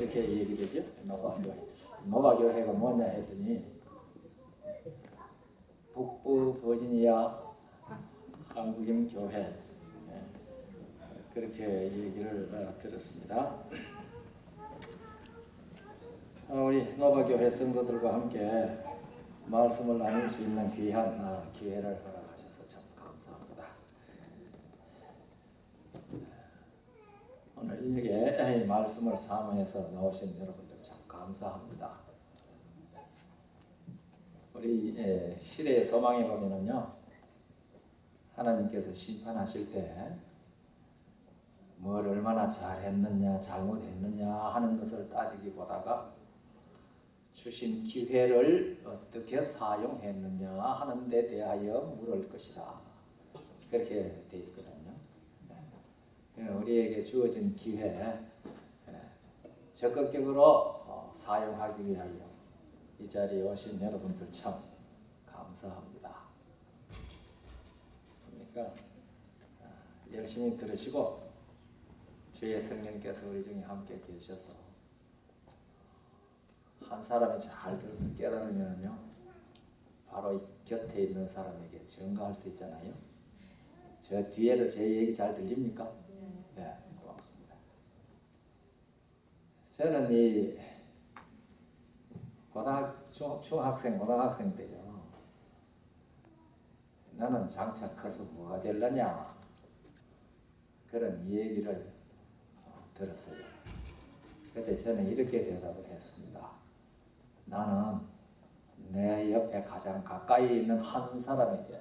그렇게 얘기되죠. 노바교회. 노바교회가 뭐냐 했더니 북부 버지니아 한국인 교회, 그렇게 얘기를 들었습니다. 우리 노바교회 성도들과 함께 말씀을 나눌 수 있는 귀한 기회를 허락하셔서 참 감사합니다. 오늘 저녁에 말씀을 사모해서 나오신 여러분들 참 감사합니다. 우리 시대의 소망에 보면은요, 하나님께서 심판하실 때 뭘 얼마나 잘했느냐 잘못했느냐 하는 것을 따지기보다가 주신 기회를 어떻게 사용했느냐 하는 데 대하여 물을 것이다, 그렇게 되어 있거든요. 우리에게 주어진 기회 적극적으로 사용하기 위하여 이 자리에 오신 여러분들 참 감사합니다. 그러니까 열심히 들으시고 주의 성령께서 우리 중에 함께 계셔서 한 사람이 잘 들어서 깨달으면요, 바로 이 곁에 있는 사람에게 증거할 수 있잖아요. 저 뒤에도 제 얘기 잘 들립니까? 네, 고맙습니다. 저는 이 중학생, 고등학생 때요, 나는 장차 커서 뭐가 되려냐 그런 얘기를 들었어요. 그때 저는 이렇게 대답을 했습니다. 나는 내 옆에 가장 가까이 있는 한 사람에게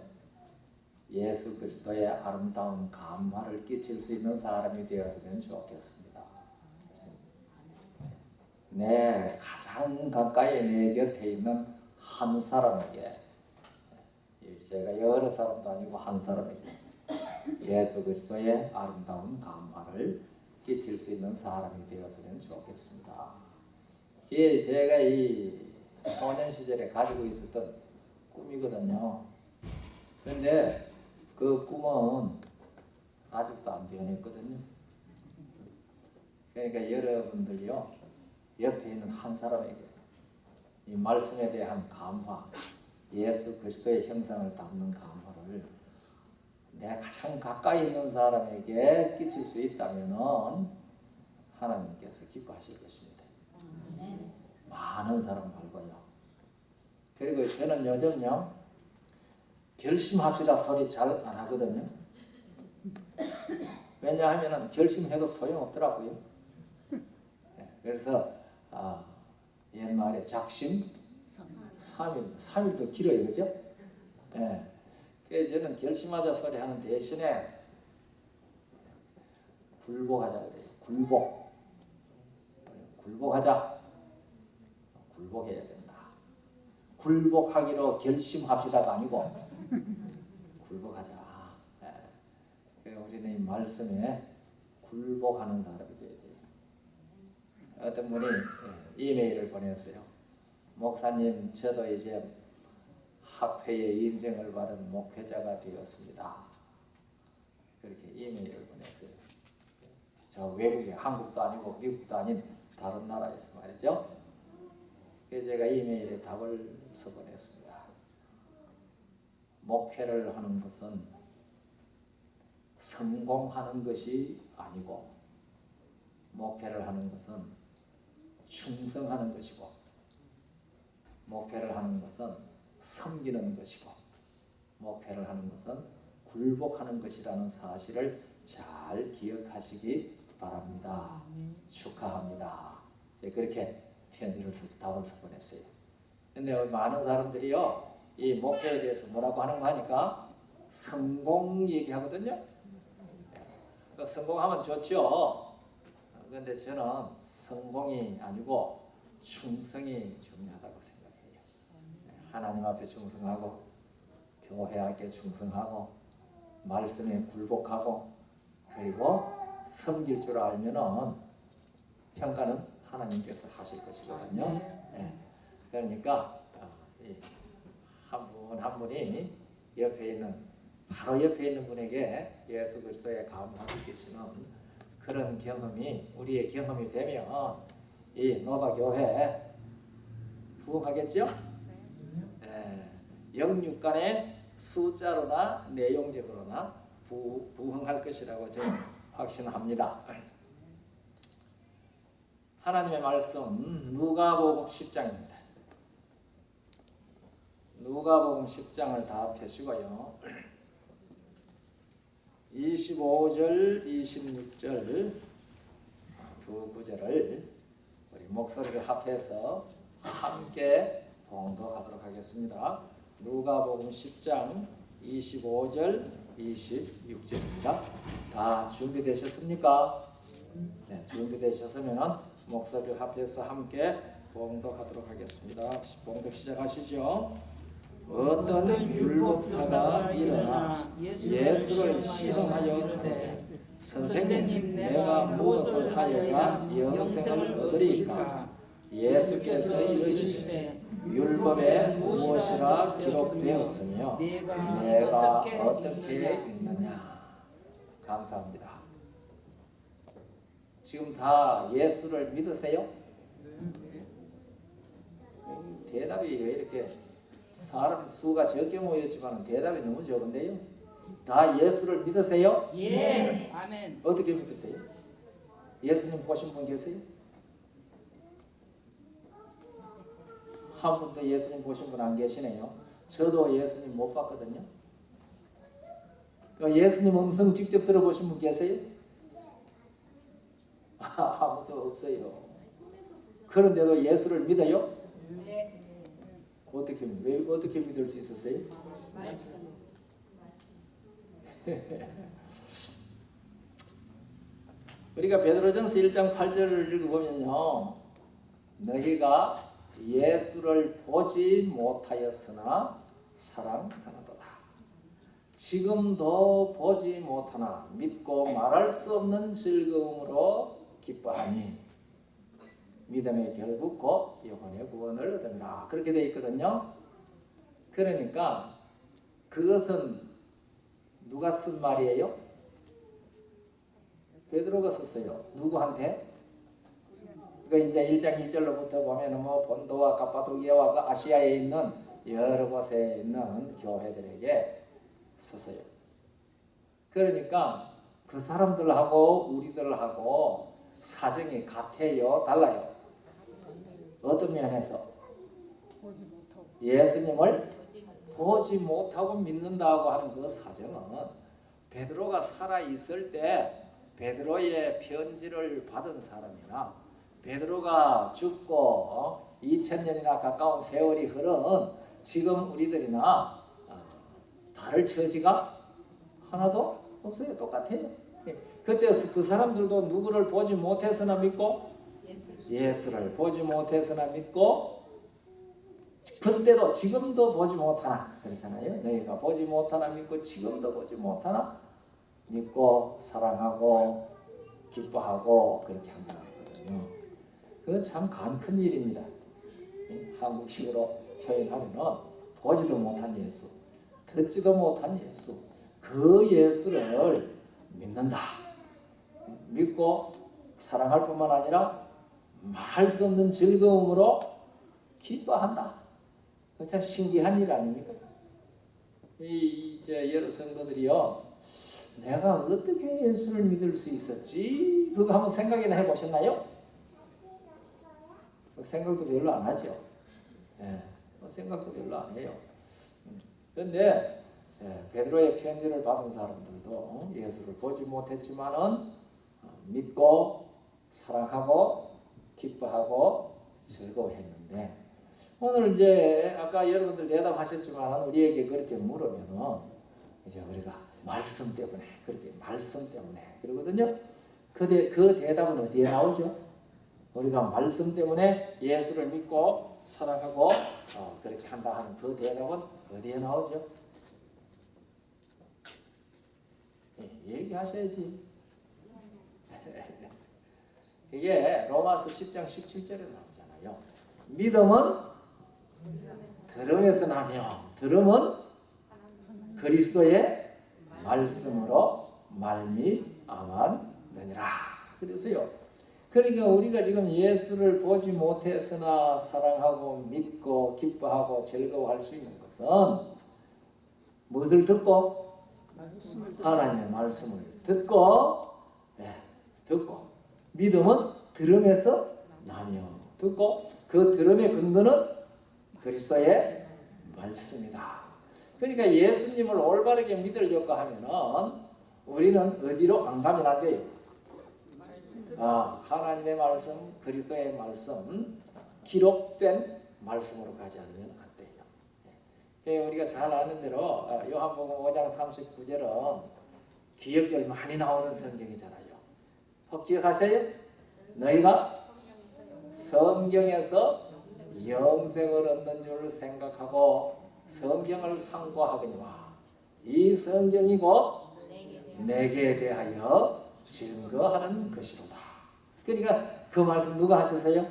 예수 그리스도의 아름다운 감화를 끼칠 수 있는 사람이 되었으면 좋겠습니다. 내 가장 가까이 내 곁에 있는 한 사람에게, 제가 여러 사람도 아니고 한 사람에게 예수 그리스도의 아름다운 감화를 끼칠 수 있는 사람이 되었으면 좋겠습니다. 이게 제가 이 소년 시절에 가지고 있었던 꿈이거든요. 그런데 그 꿈은 아직도 안 변했거든요. 그러니까 여러분들이요, 옆에 있는 한 사람에게 이 말씀에 대한 감화, 예수 그리스도의 형상을 담는 감화를 내가 가장 가까이 있는 사람에게 끼칠 수 있다면 하나님께서 기뻐하실 것입니다. 많은 사람 말고요. 그리고 저는 요즘요, 결심합시다 소리 잘 안 하거든요. 왜냐하면 결심해도 소용없더라고요. 그래서 옛말에 작심 3일도 길어요, 그죠? 그래서 저는 결심하자 소리 하는 대신에 굴복하자 그래요. 굴복하자. 굴복해야 된다. 굴복하기로 결심합시다가 아니고 굴복하자. 우리는 이 말씀에 굴복하는 사람이 되어야 돼요. 어떤 분이 이메일을 보냈어요. 목사님, 저도 이제 합회의 인정을 받은 목회자가 되었습니다. 그렇게 이메일을 보냈어요. 저 외국에, 한국도 아니고 미국도 아닌 다른 나라에서 말이죠. 그래서 제가 이메일에 답을 써보냈습니다. 목회를 하는 것은 성공하는 것이 아니고, 목회를 하는 것은 충성하는 것이고, 목회를 하는 것은 섬기는 것이고, 목회를 하는 것은 굴복하는 것이라는 사실을 잘 기억하시기 바랍니다. 축하합니다. 제가 그렇게 편지를 답을 써보냈어요. 근데 많은 사람들이요, 이 목회에 대해서 뭐라고 하는 거 하니까 성공 얘기하거든요. 성공하면 좋죠. 그런데 저는 성공이 아니고 충성이 중요하다고 생각해요. 하나님 앞에 충성하고, 교회 앞에 충성하고, 말씀에 굴복하고, 그리고 섬길 줄 알면은 평가는 하나님께서 하실 것이거든요. 그러니까 한 분 한 분이 옆에 있는, 바로 옆에 있는 분에게 예수 그리스도의 감화를 끼치는 그런 경험이 우리의 경험이 되면 이 노바교회 부흥하겠죠? 영육간의 숫자로나 내용적으로나 부흥할 것이라고 저는 확신합니다. 하나님의 말씀 누가복음 10장입니다. 누가복음 10장을 다 펴시고요. 25절, 26절 두 구절을 우리 목소리를 합해서 함께 봉독하도록 하겠습니다. 누가복음 10장 25절, 26절입니다. 다 준비되셨습니까? 네, 준비되셨으면 목소리를 합해서 함께 봉독하도록 하겠습니다. 봉독 시작하시죠. 어떤 율법사가 일어나 예수를 시험하여 가로되 선생님, 내가 무엇을 하여야 영생을 얻으리까? 예수께서 이르시되 율법에 무엇이라 기록되었으며 내가 어떻게 읽느냐. 감사합니다. 지금 다 예수를 믿으세요? 대답이 왜 이렇게 사람 수가 적게 모였지만 대답이 너무 적은데요? 다 예수를 믿으세요? 예. 아멘. 어떻게 믿으세요? 예수님 보신 분 계세요? 한 분도 예수님 보신 분 안 계시네요. 저도 예수님 못 봤거든요. 예수님 음성 직접 들어보신 분 계세요? 아무도 없어요. 그런데도 예수를 믿어요? 네. 어떻게 믿을 수 있었어요? 우리가 베드로전서 1장 8절을 읽어보면요, 너희가 예수를 보지 못하였으나 사랑하는도다. 지금도 보지 못하나 믿고 말할 수 없는 즐거움으로 기뻐하니 믿음의 결국 곧 영혼의 구원을 얻으리라. 그렇게 되어 있거든요. 그러니까 그것은 누가 쓴 말이에요? 베드로가 썼어요. 누구한테? 그러니까 이제 1장 1절로부터 보면 뭐 본도와 갑바도기아와 그 아시아에 있는 여러 곳에 있는 교회들에게 썼어요. 그러니까 그 사람들하고 우리들하고 사정이 같아요, 달라요? 어떤 면에서? 예수님을 보지 못하고 믿는다고 하는 그 사정은 베드로가 살아있을 때 베드로의 편지를 받은 사람이나 베드로가 죽고 2000년이나 가까운 세월이 흐른 지금 우리들이나 다를 처지가 하나도 없어요. 똑같아요. 그때 그 사람들도 누구를 보지 못해서나 믿고 예수를 보지 못해서나 믿고 그때도 지금도 보지 못하나 그렇잖아요. 너희가 보지 못하나 믿고 지금도 보지 못하나 믿고 사랑하고 기뻐하고 그렇게 한다는 거거든요. 그건 참 큰 일입니다. 한국식으로 표현하면은 보지도 못한 예수, 듣지도 못한 예수, 그 예수를 믿는다. 믿고 사랑할 뿐만 아니라 말할 수 없는 즐거움으로 기뻐한다. 참 신기한 일 아닙니까? 이제 여러 성도들이요, 내가 어떻게 예수를 믿을 수 있었지? 그거 한번 생각이나 해보셨나요? 생각도 별로 안 하죠. 생각도 별로 안 해요. 그런데 베드로의 편지를 받은 사람들도 예수를 보지 못했지만은 믿고 사랑하고 기뻐하고 즐거워했는데 오늘 이제 아까 여러분들 대답하셨지만 우리에게 그렇게 물으면은 이제 우리가 말씀 때문에 그렇게 말씀 때문에 그러거든요. 그 대답은 어디에 나오죠? 우리가 말씀 때문에 예수를 믿고 사랑하고 그렇게 한다 하는 그 대답은 어디에 나오죠? 얘기하셔야지. 이게 로마서 10장 17절에 나오잖아요. 믿음은 들음에서 나며 들음은 그리스도의 말씀으로 말미암았느니라. 그래서요. 그러니까 우리가 지금 예수를 보지 못했으나 사랑하고 믿고 기뻐하고 즐거워할 수 있는 것은 무엇을 듣고? 하나님의 말씀을 듣고, 듣고 믿음은 들음에서 나며 듣고 그 들음의 근거는 그리스도의 말씀이다. 그러니까 예수님을 올바르게 믿으려고 하면은 우리는 어디로 안 가면 안 돼요. 하나님의 말씀, 그리스도의 말씀, 기록된 말씀으로 가지 않으면 안 돼요. 우리가 잘 아는 대로 요한복음 5장 39절은 기억절 많이 나오는 성경이잖아요. 기억하세요? 너희가 성경에서 영생을 얻는 줄 생각하고 성경을 상고하거니와 이 성경이 곧 내게 대하여 증거하는 것이로다. 그러니까 그 말씀 누가 하셨어요?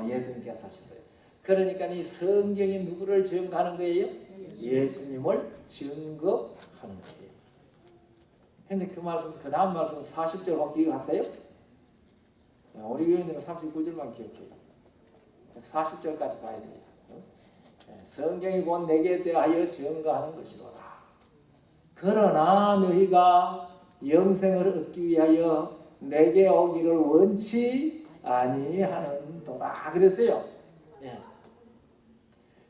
예수님께서 하셨어요. 그러니까 이 성경이 누구를 증거하는 거예요? 예수님을 증거하는 거예요. 근데 그 말씀, 그 다음 말씀 40절 혹 기억하세요? 우리 교인들은 39절만 기억해요. 40절까지 봐야 돼요. 성경이 곧 내게 대하여 증거하는 것이로다. 그러나 너희가 영생을 얻기 위하여 내게 오기를 원치 아니하는도다. 그랬어요.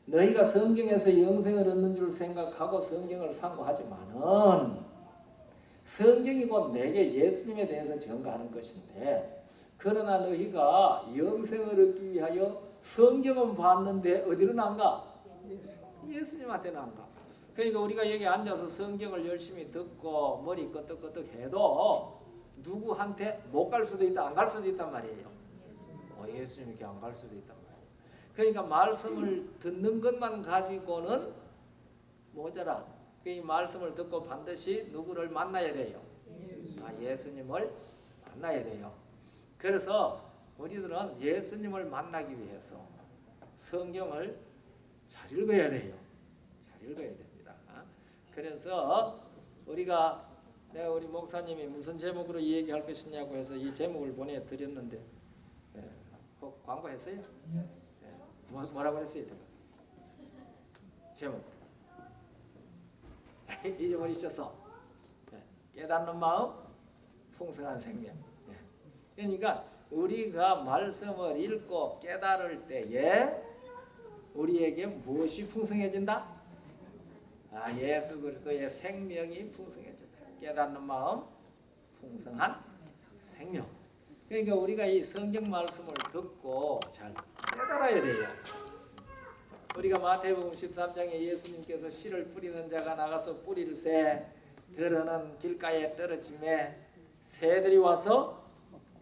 너희가 성경에서 영생을 얻는 줄 생각하고 성경을 상고하지만은 성경이 곧 내게 예수님에 대해서 증거하는 것인데, 그러나 너희가 영생을 얻기 위하여 성경은 봤는데 어디로 안 가? 예수님한테는 안 가. 그러니까 우리가 여기 앉아서 성경을 열심히 듣고 머리 끄덕끄덕 해도 누구한테 못 갈 수도 있다, 안 갈 수도 있단 말이에요. 예수님께 안 갈 수도 있단 말이에요. 그러니까 말씀을 듣는 것만 가지고는 모자라. 이 말씀을 듣고 반드시 누구를 만나야 돼요. 예수님을 만나야 돼요. 그래서 우리들은 예수님을 만나기 위해서 성경을 잘 읽어야 돼요. 잘 읽어야 됩니다. 그래서 우리가 우리 목사님이 무슨 제목으로 얘기할 것이냐고 해서 이 제목을 보내드렸는데 광고했어요? 뭐라고 했어요? 제목 잊어버리셨어. 깨닫는 마음, 풍성한 생명. 그러니까 우리가 말씀을 읽고 깨달을 때에 우리에게 무엇이 풍성해진다? 예수 그리스도의 생명이 풍성해진다. 깨닫는 마음, 풍성한 생명. 그러니까 우리가 이 성경 말씀을 듣고 잘 깨달아야 돼요. 우리가 마태복음 13장에 예수님께서 씨를 뿌리는 자가 나가서 뿌릴새 들어는 길가에 떨어짐에 새들이 와서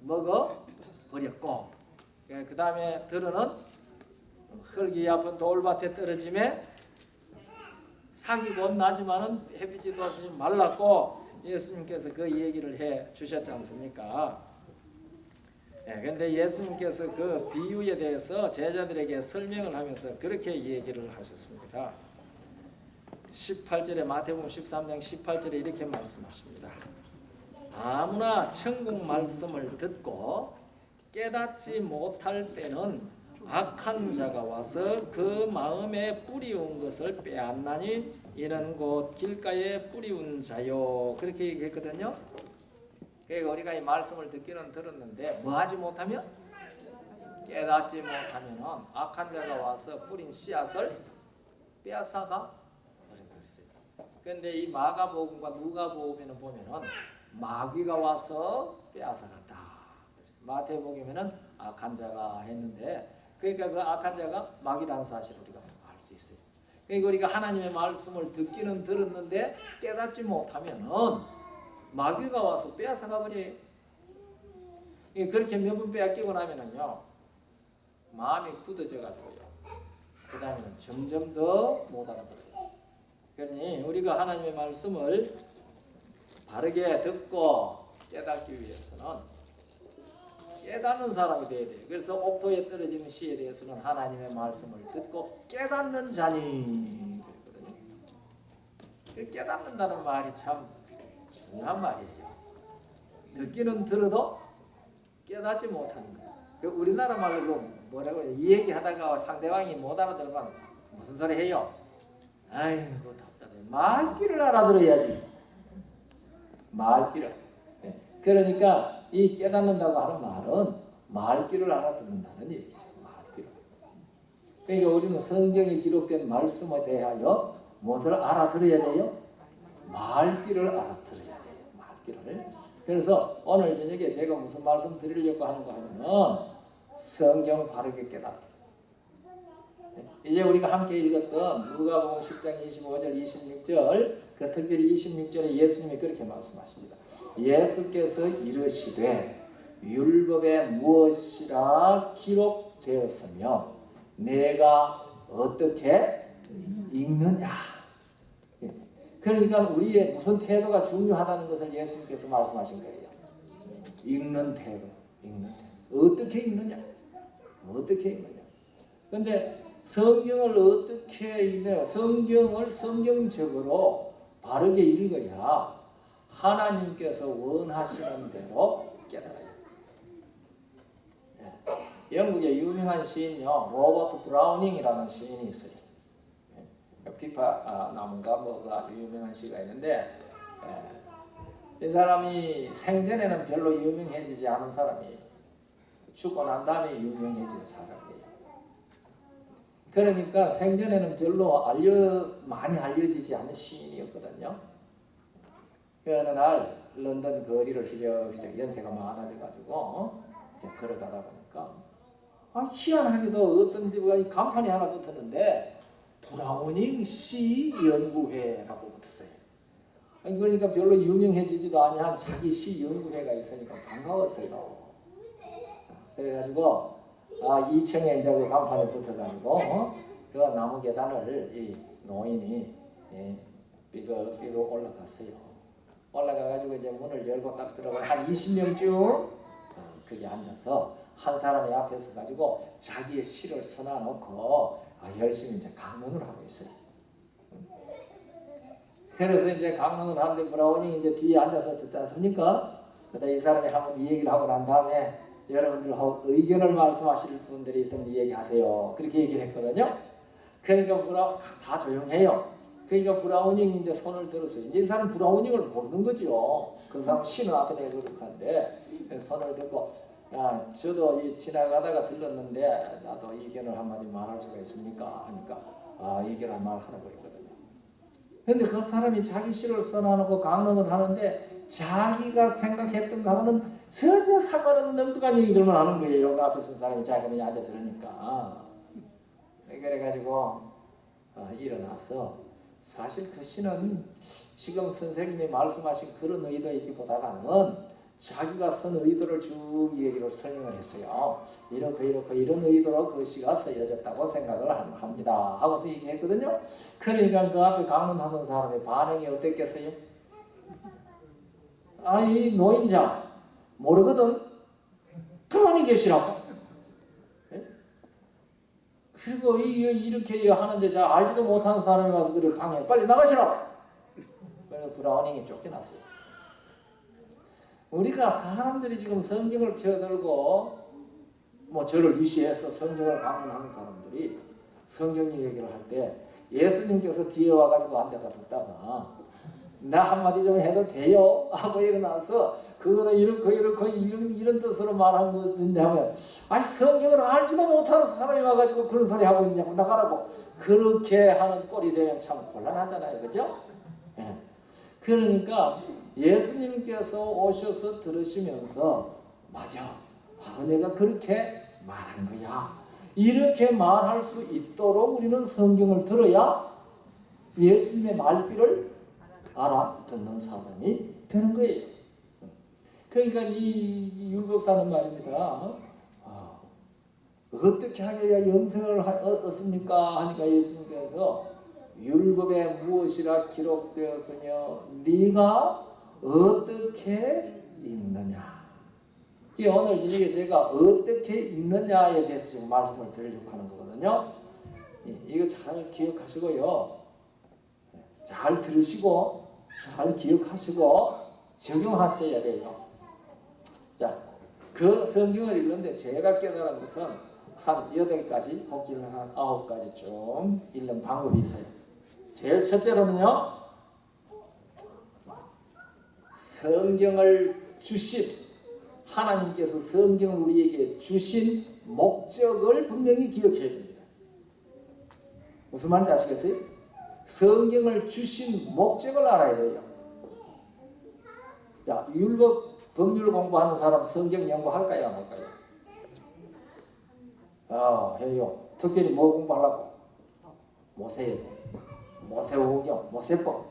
먹어 버렸고, 그 다음에 들어는 흙이 아픈 돌밭에 떨어짐에 상이 못 나지만은 햇빛이 도와주지 말랐고, 예수님께서 그 얘기를 해 주셨지 않습니까? 그런데 예수님께서 그 비유에 대해서 제자들에게 설명을 하면서 그렇게 얘기를 하셨습니다. 18절에 마태복음 13장 18절에 이렇게 말씀하십니다. 아무나 천국 말씀을 듣고 깨닫지 못할 때는 악한 자가 와서 그 마음에 뿌리운 것을 빼앗나니 이는 곧 길가에 뿌리운 자요. 그렇게 얘기했거든요. 그러니까 우리가 이 말씀을 듣기는 들었는데 뭐 하지 못하면? 깨닫지 못하면 악한 자가 와서 뿌린 씨앗을 빼앗아가 버린다고 했어요. 그런데 이 마가복음과 누가복음에는 보면은 마귀가 와서 빼앗아갔다. 마태복음에는 악한 자가 했는데, 그러니까 그 악한 자가 마귀라는 사실을 우리가 알 수 있어요. 그러니까 우리가 하나님의 말씀을 듣기는 들었는데 깨닫지 못하면은 마귀가 와서 빼앗아가 버려요. 그렇게 몇 번 빼앗기고 나면은요, 마음이 굳어져 가지고요, 그 다음에는 점점 더 못 알아들어요. 그러니 우리가 하나님의 말씀을 바르게 듣고 깨닫기 위해서는 깨닫는 사람이 되어야 돼요. 그래서 옥토에 떨어지는 씨에 대해서는 하나님의 말씀을 듣고 깨닫는 자니 그랬거든요. 깨닫는다는 말이 참 중요한 말이에요. 듣기는 들어도 깨닫지 못하는 거야. 그 우리나라 말로 뭐라고 그래? 이 얘기하다가 상대방이 못 알아들으면 무슨 소리 해요? 아이고 답답해. 말귀를 알아들어야지. 말귀를. 그러니까 이 깨닫는다고 하는 말은 말귀를 알아듣는다는 얘기죠. 말귀를. 그러니까 우리는 성경에 기록된 말씀에 대하여 무엇을 알아들어야 돼요? 말귀를 알아들어야 돼요. 말귀를. 그래서 오늘 저녁에 제가 무슨 말씀 드리려고 하는 거 하면은 성경 바르게 깨닫기. 이제 우리가 함께 읽었던 누가복음 10장 25절 26절 그 특별히 26절에 예수님이 그렇게 말씀하십니다. 예수께서 이르시되 율법에 무엇이라 기록되었으며 내가 어떻게 읽느냐. 그러니까 우리의 무슨 태도가 중요하다는 것을 예수님께서 말씀하신 거예요. 읽는 태도, 읽는 태도. 어떻게 읽느냐? 어떻게 읽느냐? 근데 성경을 어떻게 읽느냐? 성경을 성경적으로 바르게 읽어야 하나님께서 원하시는 대로 깨달아요. 영국의 유명한 시인요, 로버트 브라우닝이라는 시인이 있어요. 피파 나무가 뭐가 아주 유명한 시가 있는데, 이 사람이 생전에는 별로 유명해지지 않은 사람이 죽고 난 다음에 유명해진 사람이에요. 그러니까 생전에는 별로 많이 알려지지 않은 시인이었거든요. 어느 날 런던 거리를 휘적휘적 연세가 많아져가지고 이제 걸어가다 보니까 희한하게도 어떤 집에 간판이 하나 붙었는데 브라우닝 시 연구회라고 붙었어요. 그러니까 별로 유명해지지도 아니한 자기 시 연구회가 있으니까 반가웠어요. 그래가지고 2층에 이제 그 간판에 붙어가지고 그 나무 계단을 이 노인이 삐걱삐걱 올라갔어요. 올라가가지고 이제 문을 열고 딱 들어가 한 20명쯤 거기 앉아서 한 사람이 앞에 서 가지고 자기의 시를 써놔놓고 열심히 이제 강론을 하고 있어요. 그래서 이제 강론을 하는데 브라우닝이 이제 뒤에 앉아서 듣지 않습니까? 그러다 이 사람이 한번 이 얘기를 하고 난 다음에 여러분들 의견을 말씀하실 분들이 있으면 이 얘기하세요. 그렇게 얘기를 했거든요. 그러니까 다 조용해요. 그러니까 브라우닝이 이제 손을 들었어요. 이제 이 사람 브라우닝을 모르는 거죠. 그 사람 시는 앞에 내고 그렇게 손을 들고 야, 저도 지나가다가 들렀는데 나도 의견을 한마디 말할 수가 있습니까? 하니까 의견을 말하라고 했거든요. 근데 그 사람이 자기 시를 써놔놓고 강론을 하는데 자기가 생각했던 거하고는 전혀 상관없는 엉뚱한 얘기들만 하는 거예요. 그 앞에 쓴 사람이 자기가 앉아 들으니까. 그래가지고 일어나서 사실 그 시는 지금 선생님이 말씀하신 그런 의도이기보다는 자기가 쓴 의도를 쭉 얘기를 설명을 했어요. 이렇고 이런 의도로 그 시가 쓰여졌다고 생각을 합니다. 하고서 얘기했거든요. 그러니까 그 앞에 강론하는 사람의 반응이 어땠겠어요? 이 노인장 모르거든. 가만히 계시라고. 그리고 이렇게 하는데 자 알지도 못하는 사람이 와서 그래 방해 빨리 나가시라. 그래서 브라우닝이 쫓겨났어요. 우리가 사람들이 지금 성경을 펴들고 뭐 저를 위시해서 성경을 강론하는 사람들이 성경 얘기를 할 때 예수님께서 뒤에 와가지고 앉아가 듣다가 나 한마디 좀 해도 돼요? 하고 일어나서 그거는 이렇고 이런 뜻으로 말한 건데 하면 성경을 알지도 못하는 사람이 와가지고 그런 소리 하고 있냐고 나가라고 그렇게 하는 꼴이 되면 참 곤란하잖아요. 그죠? 예. 그러니까 예수님께서 오셔서 들으시면서 맞아 바로 내가 그렇게 말한 거야. 이렇게 말할 수 있도록 우리는 성경을 들어야 예수님의 말귀를 알아듣는 사람이 되는 거예요. 그러니까 이 율법사는 말입니다. 어떻게 하여야 영생을 얻습니까? 하니까 예수님께서 율법에 무엇이라 기록되었으며 네가 어떻게 읽느냐. 오늘 저녁에 제가 어떻게 읽느냐에 대해서 지금 말씀을 드리려고 하는 거거든요. 이거 잘 기억하시고요. 잘 들으시고 잘 기억하시고 적용하셔야 돼요. 자, 그 성경을 읽는데 제가 깨달은 것은 한 8가지 혹은 한 9가지 좀 읽는 방법이 있어요. 제일 첫째로는요, 성경을 주신 하나님께서 성경을 우리에게 주신 목적을 분명히 기억해야 됩니다. 무슨 말인지 아시겠어요? 성경을 주신 목적을 알아야 돼요. 자, 율법, 법률 공부하는 사람 성경 연구할까요? 안 할까요? 해요. 특별히 뭐 공부하려고? 모세오경, 모세법.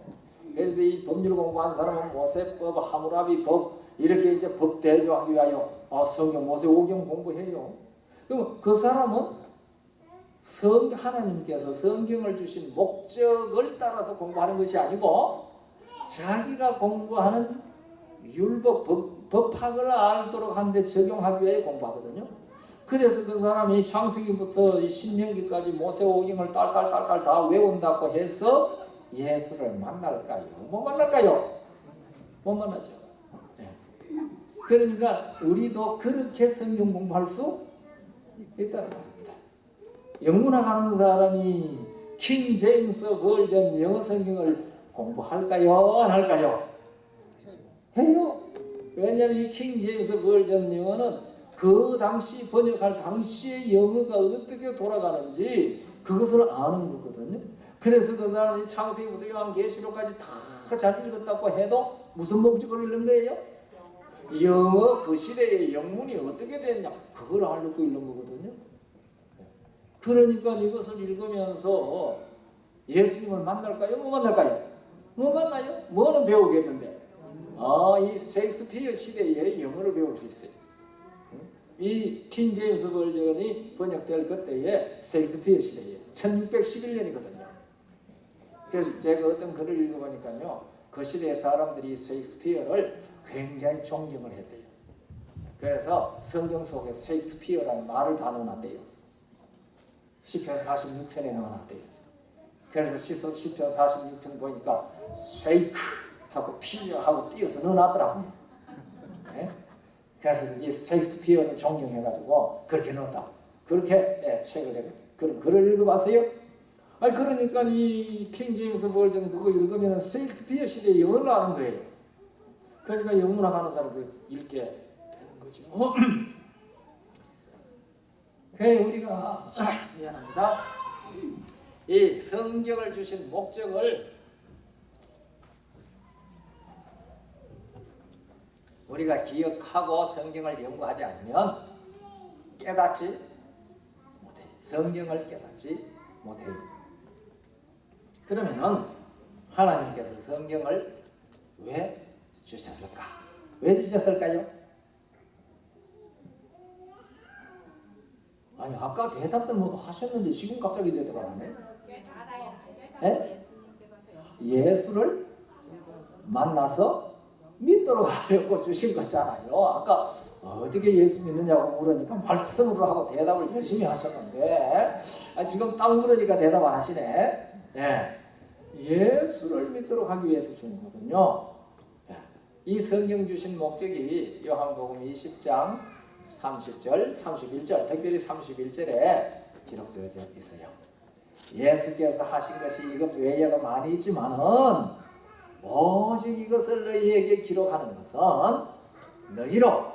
그래서 이 법률 공부하는 사람은 모세법, 하무라비법 이렇게 이제 법 대조하기 위하여 성경 모세오경 공부해요. 그럼 그 사람은 하나님께서 성경을 주신 목적을 따라서 공부하는 것이 아니고 자기가 공부하는 율법, 법학을 알도록 하는데 적용하기 위해 공부하거든요. 그래서 그 사람이 창세기부터 신명기까지 모세오경을 딸딸딸딸 다 외운다고 해서 예수를 만날까요? 못 만날까요? 못 만나죠. 네. 그러니까 우리도 그렇게 성경 공부할 수 있다는 겁니다. 영문학 하는 사람이 킹 제임스 버전 영어 성경을 공부할까요? 안 할까요? 해요. 왜냐하면 이 킹 제임스 버전 영어는 그 당시 번역할 당시의 영어가 어떻게 돌아가는지 그것을 아는 거거든요. 그래서 그 사람이 창세기부터 요한계시록까지 다 잘 읽었다고 해도 무슨 목적으로 읽는 거예요? 영어 그 시대의 영문이 어떻게 됐냐 그걸 알고 읽는 거거든요. 그러니까 이것을 읽으면서 예수님을 만날까요? 못 만날까요? 못 만나요? 뭐는 배우겠는데? 이 셰익스피어 시대의 영어를 배울 수 있어요. 이 킹 제임스 버전이 번역될 그때에 셰익스피어 시대에 1611년이거든요. 그래서 제가 어떤 글을 읽어보니까요, 그 시대의 사람들이 셰익스피어를 굉장히 존경을 했대요. 그래서 성경 속에 셰익스피어라는 말을 다 넣어놨대요. 시편 46편에 넣어놨대요. 그래서 시편 46편 보니까 쉐이크 하고 피어 하고 띄어서 넣어놨더라고요. 네? 그래서 이 셰익스피어를 존경해가지고 그렇게 넣었다. 그렇게 책을 내고 그런 글을 읽어봤어요. 그러니까 이 킹 제임스 버전 그거 읽으면 셰익스피어 시대의 영어를 아는 거예요. 그러니까 영문학 하는 사람들 읽게 되는 거죠. 그래서 우리가 미안합니다. 이 성경을 주신 목적을 우리가 기억하고 성경을 연구하지 않으면 깨닫지 못해요. 성경을 깨닫지 못해요. 그러면은 하나님께서 성경을 왜 주셨을까? 왜 주셨을까요? 아니 아까 대답들 모두 하셨는데 지금 갑자기 대답을 안 해? 네? 예수를 만나서 믿도록 하려고 주신 거잖아요. 아까 어떻게 예수 믿느냐고 물으니까 말씀으로 하고 대답을 열심히 하셨는데 지금 딱 물으니까 대답 안 하시네. 네. 예수를 믿도록 하기 위해서 준 거거든요. 이 성경 주신 목적이 요한복음 20장 30절, 31절, 특별히 31절에 기록되어져 있어요. 예수께서 하신 것이 이것 외에도 많이 있지만은 오직 이것을 너희에게 기록하는 것은 너희로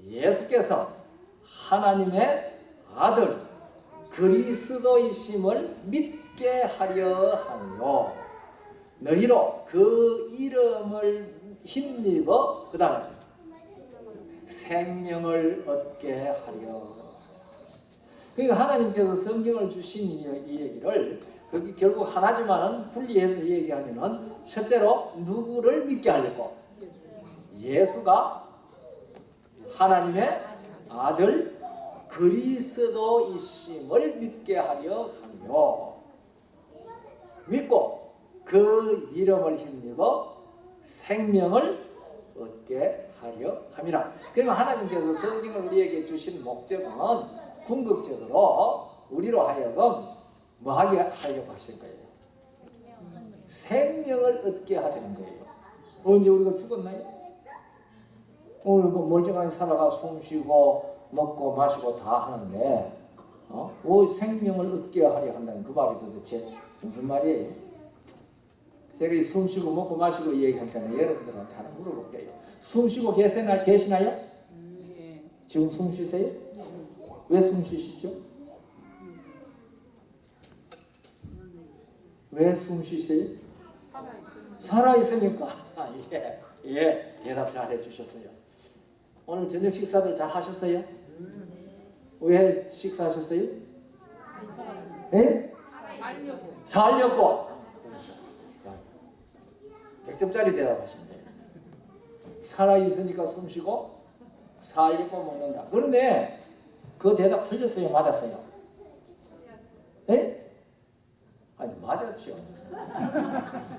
예수께서 하나님의 아들 그리스도이심을 믿게 하려 하며 너희로 그 이름을 힘입어 그 다음에 생명을 얻게 하려. 그러니까 하나님께서 성경을 주신 이 얘기를 거기 결국 하나지만은 분리해서 얘기하면은 첫째로 누구를 믿게 하려고? 예수가 하나님의 아들 그리스도이심을 믿게 하려 하며 믿고 그 이름을 힘입어 생명을 얻게 하려 함이라. 그러면 하나님께서 성경을 우리에게 주신 목적은 궁극적으로 우리로 하여금 뭐 하게 하려고 하신 거예요? 생명을 얻게 하려는 거예요. 언제 우리가 죽었나요? 오늘 뭐 멀쩡하게 살아가 숨 쉬고 먹고 마시고 다 하는데 왜 생명을 얻게 하려 한다는 그 말이 도대체 무슨 말이에요? 제가 이 숨 쉬고 먹고 마시고 얘기할 때는 여러분들한테 하나 물어볼게요. 숨 쉬고 계시나요? 예. 지금 숨 쉬세요? 왜 숨 쉬시죠? 왜 숨 쉬세요? 살아있으니까. 예, 대답 잘 해주셨어요. 오늘 저녁 식사들 잘 하셨어요? 왜 식사하셨어요? 예? 살려고. 그렇죠. 100점짜리 대답하시면 돼요. 살아있으니까 숨 쉬고 살려고 먹는다. 그런데 그 대답 틀렸어요? 맞았어요? 예? 아니 맞았죠.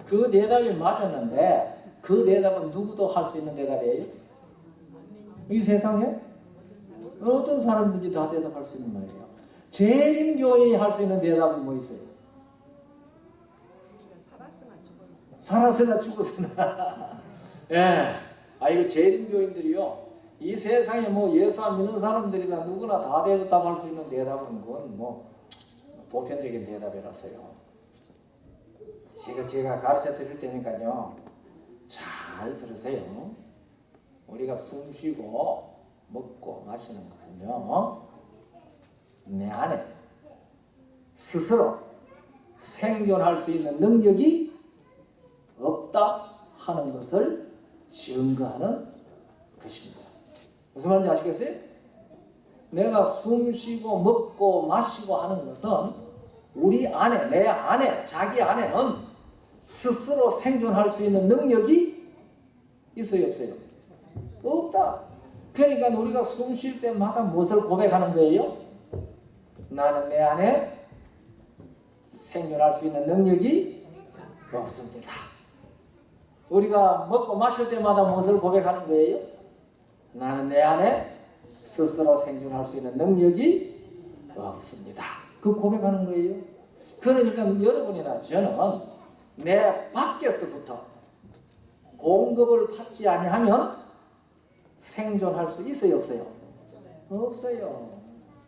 그 대답이 맞았는데 그 대답은 누구도 할 수 있는 대답이에요? 이 세상에 어떤 사람들이 다 대답할 수 있는 말이에요. 재림교인이 할 수 있는 대답은 뭐 있어요? 살았으나 죽었으나. 예. 이거 재림교인들이요. 이 세상에 뭐 예수 안 믿는 사람들이나 누구나 다 대답할 수 있는 대답은 그건 뭐 보편적인 대답이라서요. 제가 가르쳐 드릴 테니까요. 잘 들으세요. 우리가 숨 쉬고 먹고 마시는 것은요. 내 안에 스스로 생존할 수 있는 능력이 없다 하는 것을 증거하는 것입니다. 무슨 말인지 아시겠어요? 내가 숨 쉬고 먹고 마시고 하는 것은 우리 안에, 내 안에, 자기 안에는 스스로 생존할 수 있는 능력이 있어요, 없어요? 없다. 그러니까 우리가 숨 쉴 때마다 무엇을 고백하는 거예요? 나는 내 안에 생존할 수 있는 능력이 없습니다. 우리가 먹고 마실 때마다 무엇을 고백하는 거예요? 나는 내 안에 스스로 생존할 수 있는 능력이 없습니다. 그 고백하는 거예요. 그러니까 여러분이나 저는 내 밖에서부터 공급을 받지 아니하면 생존할 수 있어요, 없어요? 없어요.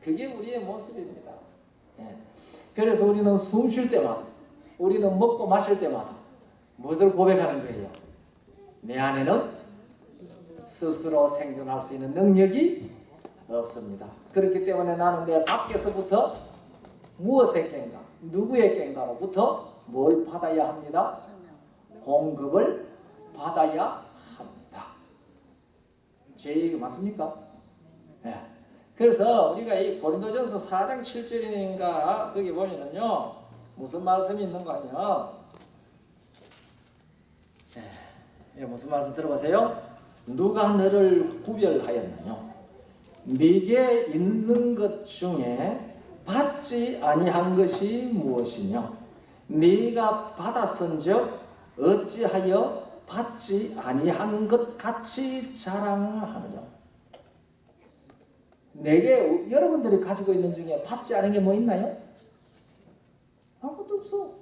그게 우리의 모습입니다. 예. 그래서 우리는 숨 쉴 때마다, 우리는 먹고 마실 때마다 무엇을 고백하는 거예요? 내 안에는 스스로 생존할 수 있는 능력이 없습니다. 그렇기 때문에 나는 내 밖에서부터 무엇의 깹가, 누구의 깹가로부터 뭘 받아야 합니다? 공급을 받아야 합니다. 제 얘기 맞습니까? 네. 그래서 우리가 이 고린도전서 4장 7절인가 거기 보면은요 무슨 말씀이 있는가 하면 무슨 말씀 들어보세요. 누가 너를 구별하였느냐? 네게 있는 것 중에 받지 아니한 것이 무엇이냐? 네가 받았은즉 어찌하여 받지 아니한 것 같이 자랑하느냐? 내게 여러분들이 가지고 있는 중에 받지 않은 게 뭐 있나요? 아무것도 없어.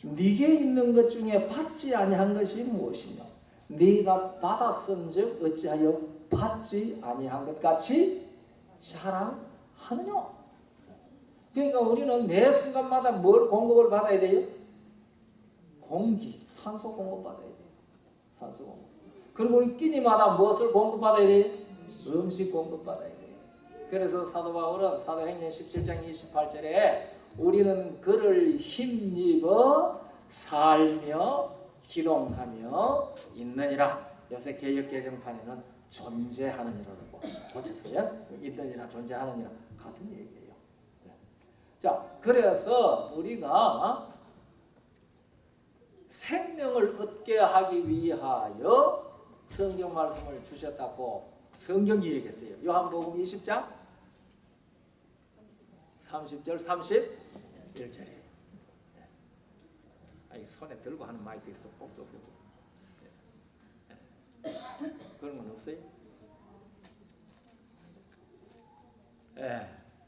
네게 있는 것 중에 받지 아니한 것이 무엇이냐? 네가 받았은즉 어찌하여 받지 아니한 것 같이 자랑하느냐? 그러니까 우리는 매 순간마다 뭘 공급을 받아야 돼요? 공기, 산소 공급 받아야 돼요. 산소 공급. 그리고 우리 끼니마다 무엇을 공급받아야 돼요? 음식 공급받아야 돼요. 그래서 사도 바울은 사도행전 17장 28절에 우리는 그를 힘입어 살며 기동하며 있느니라. 요새 개역 개정판에는 존재하느니라고 고쳤어요. 있느니라 존재하느니라 같은 얘기예요. 자, 그래서 우리가 생명을 얻게 하기 위하여 성경 말씀을 주셨다고 성경이 얘기했어요. 요한복음 20장 30절 31절에 손에 들고 하는 마이크 있어. 꼭도 그런 건 없어요?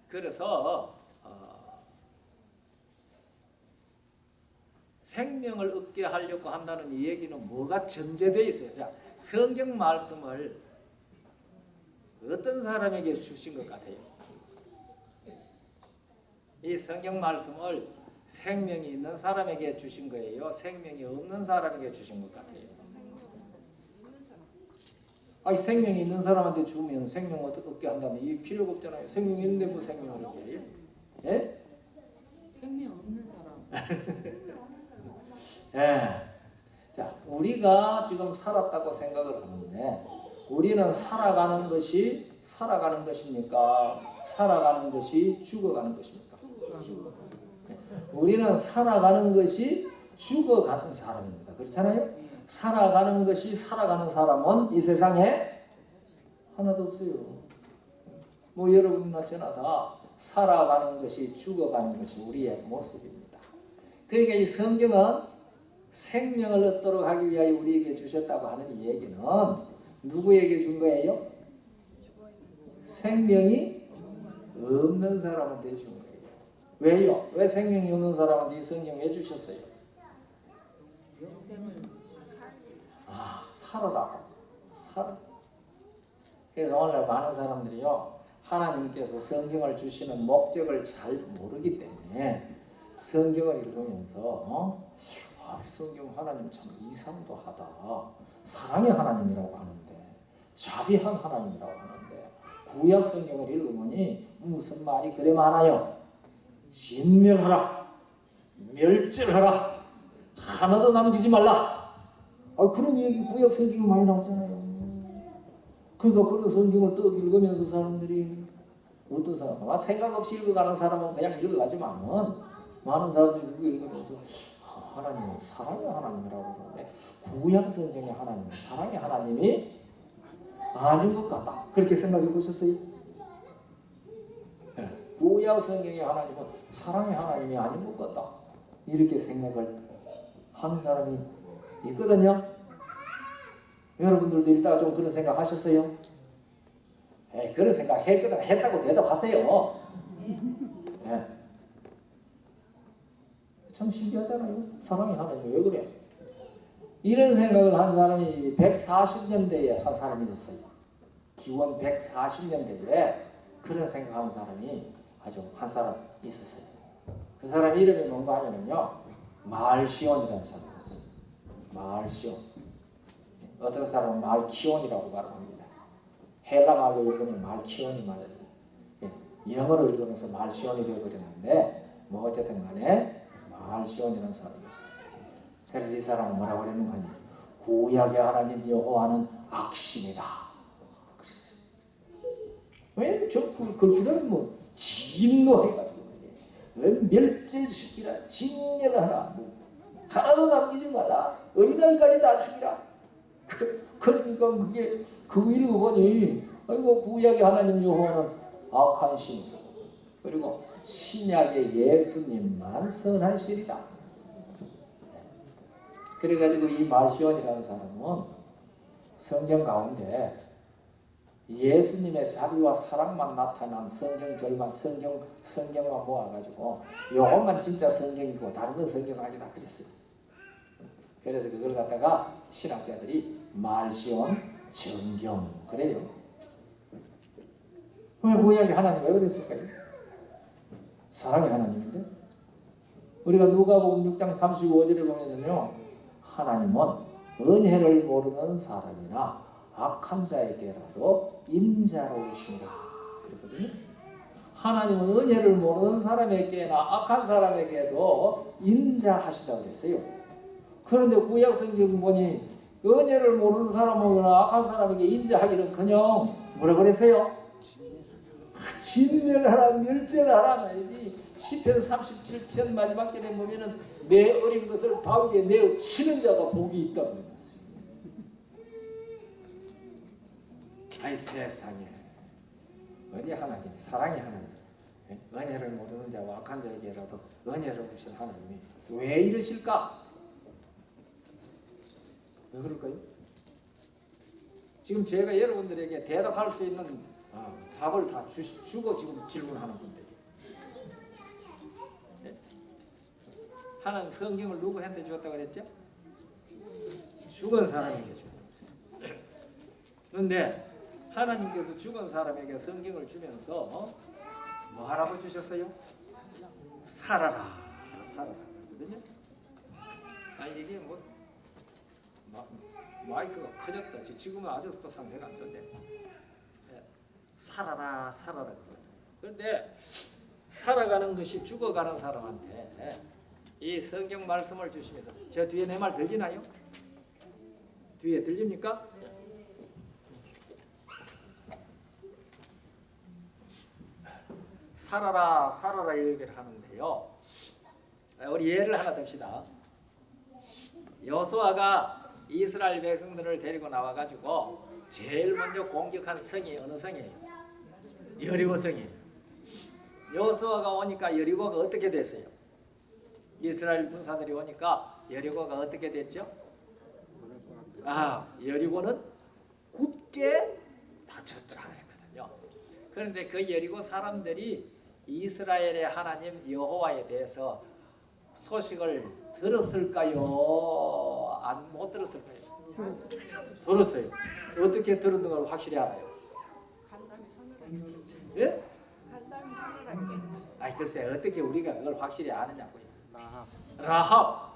그래서 생명을 얻게 하려고 한다는 이 얘기는 뭐가 전제되어 있어요? 자, 성경 말씀을 어떤 사람에게 주신 것 같아요? 이 성경 말씀을 생명이 있는 사람에게 주신 거예요? 생명이 없는 사람에게 주신 것 같아요? 아니, 생명이 있는 사람한테 주면 생명 얻게 한다면 이 필요가 없잖아요. 생명이 있는데 뭐 생명을 얻게 해요? 예? 생명 없는 사람. 예. 자, 우리가 지금 살았다고 생각을 하는데 우리는 살아가는 것이 살아가는 것입니까? 살아가는 것이 죽어가는 것입니까? 우리는 살아가는 것이 죽어가는 사람입니다. 그렇잖아요? 살아가는 것이 살아가는 사람은 이 세상에 하나도 없어요. 뭐 여러분이나 저나 다 살아가는 것이 죽어가는 것이 우리의 모습입니다. 그러니까 이 성경은 생명을 얻도록 하기 위하여 우리에게 주셨다고 하는 이 얘기는 누구에게 준 거예요? 생명이 없는 사람한테 준 거예요. 왜요? 왜 생명이 없는 사람한테 이 성경 왜 주셨어요? 살아라. 살아. 그래서 오늘 많은 사람들이요, 하나님께서 성경을 주시는 목적을 잘 모르기 때문에 성경을 읽으면서 성경 하나님 참 이상도 하다. 사랑의 하나님이라고 하는데, 자비한 하나님이라고 하는데, 구약 성경을 읽으니 무슨 말이 그래 많아요? 진멸하라, 멸절하라, 하나도 남기지 말라. 그런 얘기 구약 성경에 많이 나오잖아요. 그러니까 그런 성경을 또 읽으면서 사람들이 어떤 사람, 생각 없이 읽어가는 사람은 그냥 읽어가지만은 많은 사람들이 읽으면서 하나님은 사랑의 하나님이라고 그러는데 구약 성경의 하나님은 사랑의 하나님이 아닌 것 같다. 그렇게 생각해 보셨어요? 네. 구약 성경의 하나님은 사랑의 하나님이 아닌 것 같다. 이렇게 생각을 하는 사람이 있거든요. 여러분들도 이따가 좀 그런 생각 하셨어요? 그런 생각 했다고 대답하세요. 네. 참 신기하잖아요. 사랑의 하나님 왜 그래? 이런 생각을 한 사람이 140년대에 한 사람이 있었어요. 기원 140년대에 그런 생각하는 사람이 아주 한 사람 있었어요. 그 사람 이름이 뭔가 하면요, 말시온이라는 사람이었어요. 말시온. 어떤 사람은 말키온이라고 말합니다. 헬라 말로 읽으면 말키온이 맞아요. 영어로 읽으면서 말시온이 되어버렸는데 뭐 어쨌든 간에 말시온이라는 사람이 있어요. 그래서 이 사람은 뭐라고 그랬는가 하면 구약의 하나님 여호와는 악신이다 그랬어요. 왜? 그렇게는 뭐 진노해가지고 멸절시키라, 진멸하라, 하나도 남기지 말라, 어린아이까지 다 죽이라. 그러니까 그거 읽어보니 구약의 하나님 여호와는 악한 신, 그리고 신약의 예수님만 선한 신이다. 그래가지고 이 말시온이라는 사람은 성경 가운데 예수님의 자비와 사랑만 나타난 성경 절반 성경만 모아가지고 요것만 진짜 성경이고 다른 건 성경 아니다 그랬어요. 그래서 그걸 갖다가 신학자들이 말시온 정경 그래요. 왜 구약의 하나님 왜 그랬을까요? 사랑의 하나님인데 우리가 누가복음 6장 35절에 보면은요, 하나님은 은혜를 모르는 사람이나 악한 자에게라도 인자로우신다 그랬거든요. 하나님은 은혜를 모르는 사람에게나 악한 사람에게도 인자하시다 그랬어요. 그런데 구약 성경 보니 은혜를 모르는 사람이나 악한 사람에게 인자하기는커녕 뭐라 그랬어요? 진멸하라, 멸절하라 말이지. 시편 37편 마지막 절에 보면은 내 어린 것을 바위에 내어 치는 자가 복이 있다고 그랬어요. 아이 세상에, 은혜 하나님, 사랑의 하나님, 은혜를 모르는 자와 악한 자에게라도 은혜를 주신 하나님이 왜 이러실까? 왜 그럴까요? 지금 제가 여러분들에게 대답할 수 있는 답을 다 주고 지금 질문하는 건데, 하나님 성경을 누구한테 줬다고 그랬죠? 죽은 사람에게 줬다고 그랬어요. 그런데 하나님께서 죽은 사람에게 성경을 주면서 뭐 하라고 주셨어요? 살아라, 살아라 그러거든요. 아니 이게 뭐 마이크가 커졌다. 지금은 아주 또 상태가 안 좋은데 살아라, 살아라 그거예요. 그런데 살아가는 것이 죽어가는 사람한테 이 성경 말씀을 주시면서 저 뒤에 내 말 들리나요? 뒤에 들립니까? 살아라, 살아라 얘기를 하는데요. 우리 예를 하나 듭시다. 여호수아가 이스라엘 백성들을 데리고 나와가지고 제일 먼저 공격한 성이 어느 성이에요? 여리고 성이에요. 여호수아가 오니까 여리고가 어떻게 됐어요? 이스라엘 군사들이 오니까 여리고가 어떻게 됐죠? 여리고는 굳게 닫혔더라 그랬거든요. 그런데 그 여리고 사람들이 이스라엘의 하나님 여호와에 대해서 소식을 들었을까요? 못 들었을까요? 들었어요. 어떻게 들은 걸 확실히 알아요? 간담이 선을 예? 간담이 선을 할게. 글쎄 어떻게 우리가 그걸 확실히 아느냐고요. 라합.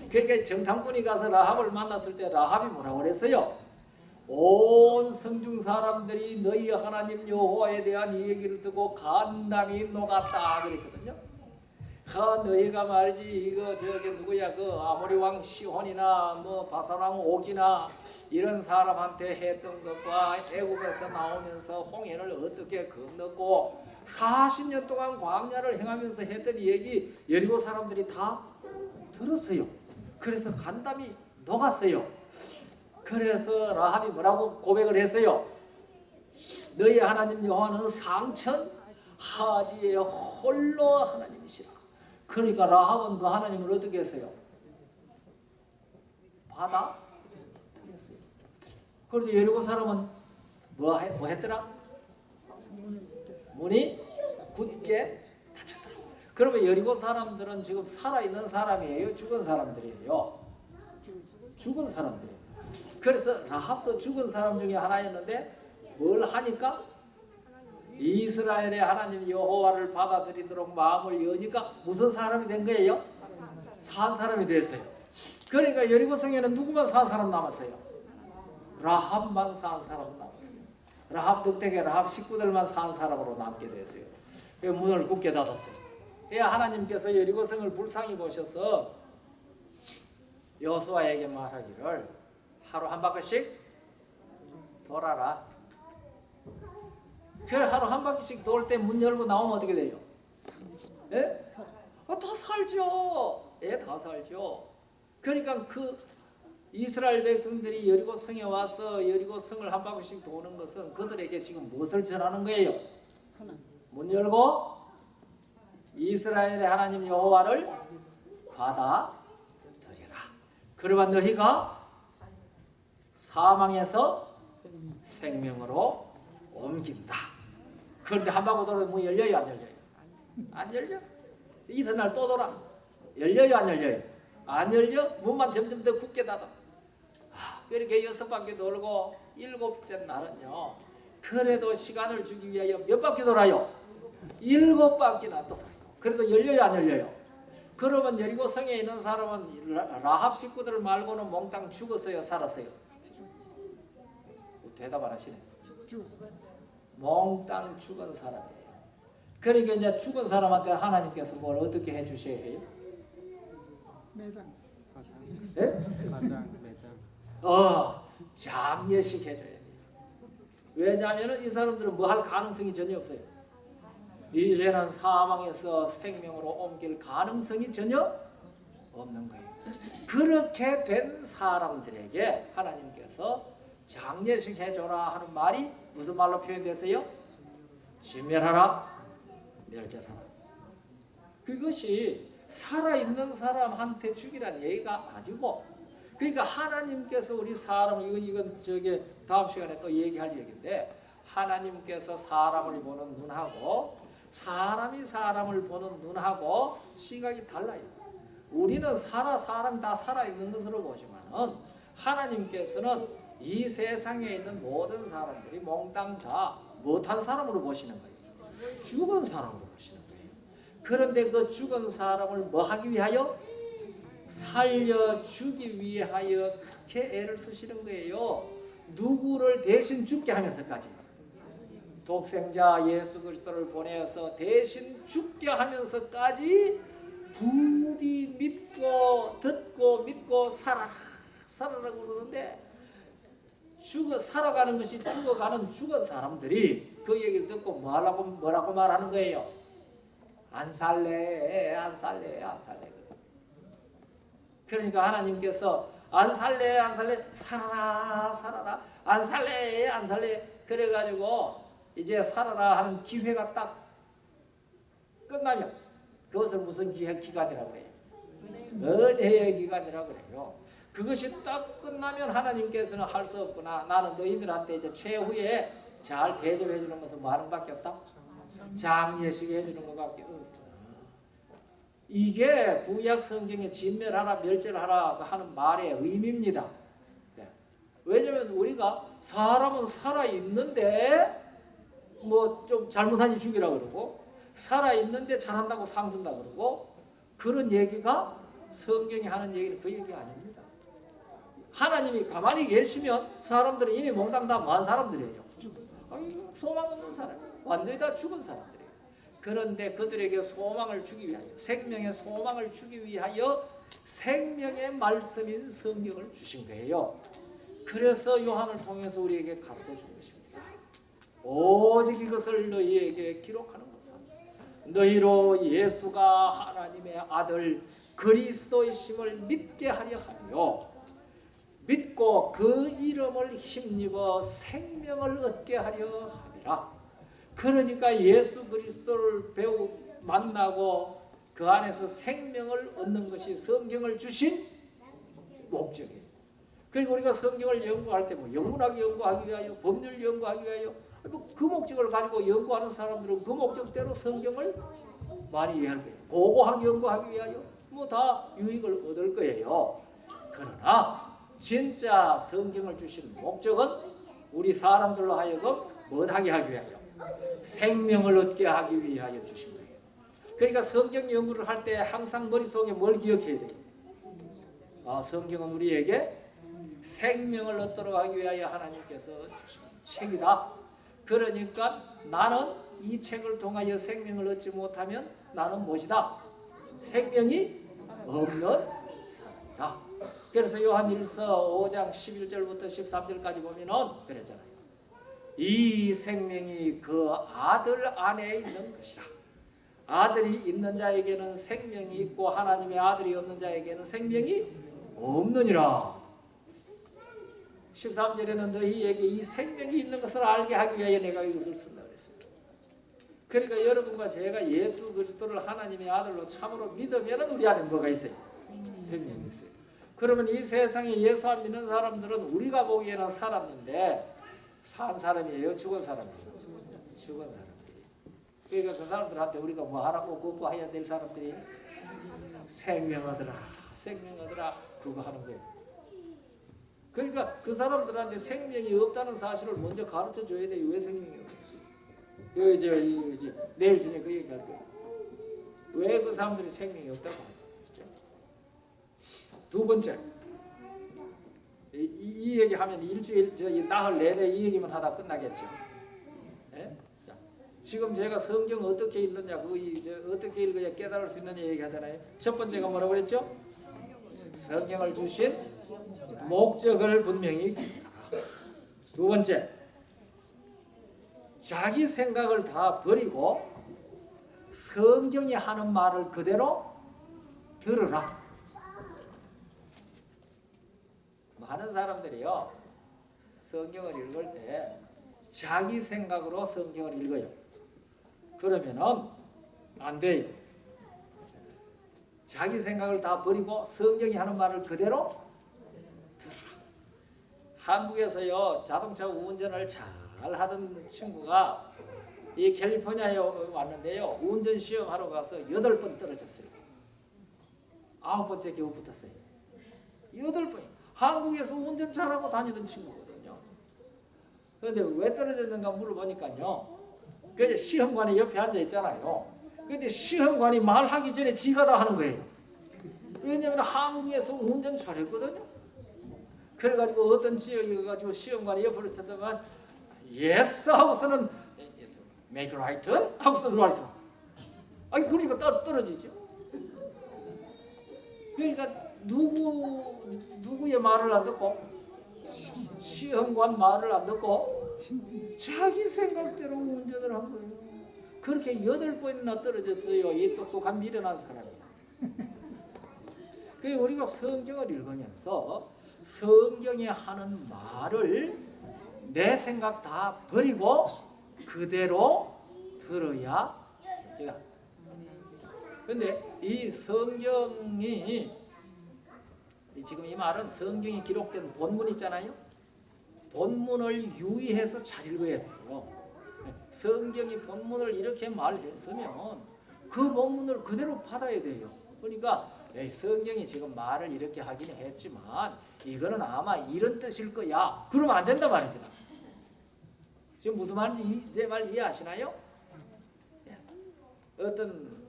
그러니까 정탐꾼이 가서 라합을 만났을 때 라합이 뭐라고 그랬어요? 온 성중 사람들이 너희 하나님 여호와에 대한 이 얘기를 듣고 간담이 녹았다 그랬거든요. 너희가 말이지 이거 저기 누구야 그 아모리 왕 시혼이나 뭐 바산 왕 옥이나 이런 사람한테 했던 것과 애굽에서 나오면서 홍해를 어떻게 건넜고 40년 동안 광야를 행하면서 했던 얘기 여리고 사람들이 다 들었어요. 그래서 간담이 녹았어요. 그래서 라합이 뭐라고 고백을 했어요? 너희 하나님 여호와는 상천 하지의 홀로 하나님이시라. 그러니까 라합은 그 하나님을 어떻게 했어요? 받아들였어요. 그런데 여리고 사람은 뭐 했더라? 문이 굳게 닫혔더라. 그러면 여리고 사람들은 지금 살아있는 사람이에요? 죽은 사람들이에요? 죽은 사람들이에요. 그래서 라합도 죽은 사람 중에 하나였는데 뭘 하니까? 이스라엘의 하나님 여호와를 받아들이도록 마음을 여니까 무슨 사람이 된 거예요? 산 사람이 됐어요. 그러니까 여리고성에는 누구만 산 사람 남았어요? 라합만 산 사람 남았어요. 라합 덕택에 라합 식구들만 산 사람으로 남게 됐어요. 문을 굳게 닫았어요. 하나님께서 여리고성을 불쌍히 보셔서 여호수아에게 말하기를 하루 한 바퀴씩 돌아라. 그래 하루 한 바퀴씩 돌 때 문 열고 나오면 어떻게 돼요? 예? 다 살죠. 다 살죠. 그러니까 그 이스라엘 백성들이 여리고 성에 와서 여리고 성을 한 바퀴씩 도는 것은 그들에게 지금 무엇을 전하는 거예요? 문 열고 이스라엘의 하나님 여호와를 받아들여라. 그러면 너희가 사망에서 생명으로 옮긴다. 그런데 한 바퀴 돌아도 문 열려요, 안 열려요? 안 열려. 이튿날 또 돌아. 열려요, 안 열려요? 안 열려. 문만 점점 더 굳게 닫아. 그렇게 6바퀴 돌고 7째 날은요. 그래도 시간을 주기 위하여 몇 바퀴 돌아요? 7바퀴나 돌아요. 그래도 열려요, 안 열려요? 그러면 여리고 성에 있는 사람은 라합 식구들 말고는 몽땅 죽었어요, 살았어요? 대답 안 하시네. 몽땅 죽은 사람이에요. 그러니까 이제 죽은 사람한테 하나님께서 뭘 어떻게 해주셔야 해요? 매장. 예? 매장. 잠예식 해줘야 돼요. 왜냐하면 이 사람들은 뭐 할 가능성이 전혀 없어요. 이제는 사망에서 생명으로 옮길 가능성이 전혀 없는 거예요. 그렇게 된 사람들에게 하나님께서 장례식 해줘라 하는 말이 무슨 말로 표현됐어요? 진멸하라, 멸절하라. 그것이 살아있는 사람한테 죽이란 얘기가 아니고, 그러니까 하나님께서 우리 사람 이건 저기 다음 시간에 또 얘기할 얘기인데, 하나님께서 사람을 보는 눈하고 사람이 사람을 보는 눈하고 시각이 달라요. 우리는 사람이 다 살아있는 것으로 보지만은 하나님께서는 이 세상에 있는 모든 사람들이 몽땅 다 못한 사람으로 보시는 거예요. 죽은 사람으로 보시는 거예요. 그런데 그 죽은 사람을 뭐 하기 위하여? 살려주기 위하여 그렇게 애를 쓰시는 거예요. 누구를 대신 죽게 하면서까지. 독생자 예수 그리스도를 보내어서 대신 죽게 하면서까지 부디 믿고 듣고 믿고 살아라고 그러는데 살아가는 것이 죽어가는 죽은 사람들이 그 얘기를 듣고 뭐라고 말하는 거예요? 안 살래. 그러니까 하나님께서 안 살래 살아라 안 살래 그래가지고 이제 살아라 하는 기회가 딱 끝나면 그것을 무슨 기간이라고 그래요? 은혜의 기간이라고 그래요. 그것이 딱 끝나면 하나님께서는 할 수 없구나. 나는 너희들한테 이제 최후에 잘 대접해 주는 것은 뭐 하는 밖에 없다? 장례식 해주는 것밖에 없구나. 이게 구약 성경에 진멸하라 멸절하라 하는 말의 의미입니다. 왜냐하면 우리가 사람은 살아있는데 뭐 좀 잘못하니 죽이라 그러고 살아있는데 잘한다고 상 준다 그러고 그런 얘기가 성경이 하는 얘기는 그 얘기가 아닙니다. 하나님이 가만히 계시면 사람들은 이미 몽땅 다 망한 사람들이에요. 소망 없는 사람, 완전히 다 죽은 사람들이에요. 그런데 그들에게 소망을 주기 위하여, 생명의 소망을 주기 위하여 생명의 말씀인 성경을 주신 거예요. 그래서 요한을 통해서 우리에게 가르쳐 준 것입니다. 오직 이것을 너희에게 기록하는 것은 너희로 예수가 하나님의 아들 그리스도이심을 믿게 하려 하며 믿고 그 이름을 힘입어 생명을 얻게 하려 함이라. 그러니까 예수 그리스도를 만나고 그 안에서 생명을 얻는 것이 성경을 주신 목적이에요. 그리고 우리가 성경을 연구할 때 뭐 영문학 연구하기 위하여, 법률 연구하기 위하여 그 목적을 가지고 연구하는 사람들은 그 목적대로 성경을 많이 이해할 거예요. 고고학 연구하기 위하여 뭐 다 유익을 얻을 거예요. 그러나 진짜 성경을 주신 목적은 우리 사람들로 하여금 뭐하게 하기 위하여? 생명을 얻게 하기 위하여 주신 거예요. 그러니까 성경 연구를 할 때 항상 머릿속에 뭘 기억해야 돼요? 성경은 우리에게 생명을 얻도록 하기 위하여 하나님께서 주신 책이다. 그러니까 나는 이 책을 통하여 생명을 얻지 못하면 나는 무엇이다? 생명이 없는 사람이다. 그래서 요한일서 5장 11절부터 13절까지 보면은 그러잖아요. 이 생명이 그 아들 안에 있는 것이라. 아들이 있는 자에게는 생명이 있고 하나님의 아들이 없는 자에게는 생명이 없느니라. 13절에는 너희에게 이 생명이 있는 것을 알게 하기 위하여 내가 이것을 쓴다 그랬습니다. 그러니까 여러분과 제가 예수 그리스도를 하나님의 아들로 참으로 믿으면 우리 안에 뭐가 있어요? 생명이 있어요. 그러면 이 세상에 예수 안 믿는 사람들은 우리가 보기에는 살았는데 산 사람이에요? 죽은 사람이에요? 죽은 사람들이에요. 그러니까 그 사람들한테 우리가 뭐 하라고 걷고 해야 될 사람들이 생명 얻으라 그거 하는 거예요. 그러니까 그 사람들한테 생명이 없다는 사실을 먼저 가르쳐 줘야 돼요. 왜 생명이 없는지. 내일 저녁 그 얘기할 거예요. 왜 그 사람들이 생명이 없다고 하죠? 두 번째, 이 얘기하면 일주일 나흘 내내 이 얘기만 하다 끝나겠죠. 네? 자, 지금 제가 성경 어떻게 읽느냐, 어떻게 읽어야 깨달을 수 있느냐 얘기하잖아요. 첫 번째가 뭐라고 그랬죠? 성경을 주신 목적을 분명히 기억하라. 두 번째, 자기 생각을 다 버리고 성경이 하는 말을 그대로 들으라. 많은 사람들이요 성경을 읽을 때 자기 생각으로 성경을 읽어요. 그러면은 안 돼요. 자기 생각을 다 버리고 성경이 하는 말을 그대로 들으라. 한국에서요 자동차 운전을 잘 하던 친구가 이 캘리포니아에 왔는데요 운전 시험하러 가서 8번 떨어졌어요. 9번째 겨우 붙었어요. 8번. 한국에서 운전 잘하고 다니던 친구거든. 그런데 왜 떨어졌는가 물어보니까요. 그 시험관이 옆에 앉아 있잖아요. 근데 시험관이 말하기 전에 지가 다 하는 거예요. 왜냐하면 한국에서 운전 잘했거든요. 그래가지고 어떤 지역에 가지고 시험관이 옆으로 쳐다보면 yes 하고서는 yes, make right 하고서는 right. 아니 그러니까 떨어지죠. 그러니까 누구의 말을 안 듣고 시험관 말을 안 듣고 자기 생각대로 운전을 한 거예요. 그렇게 8번이나 떨어졌어요. 이 똑똑한 미련한 사람이. 그 우리가 성경을 읽으면서 성경이 하는 말을 내 생각 다 버리고 그대로 들어야 되죠. 그런데 이 성경이 지금 이 말은 성경이 기록된 본문 있잖아요. 본문을 유의해서 잘 읽어야 돼요. 성경이 본문을 이렇게 말했으면 그 본문을 그대로 받아야 돼요. 그러니까 성경이 지금 말을 이렇게 하기는 했지만 이거는 아마 이런 뜻일 거야. 그러면 안 된단 말입니다. 지금 무슨 말인지 제 말 이해하시나요? 어떤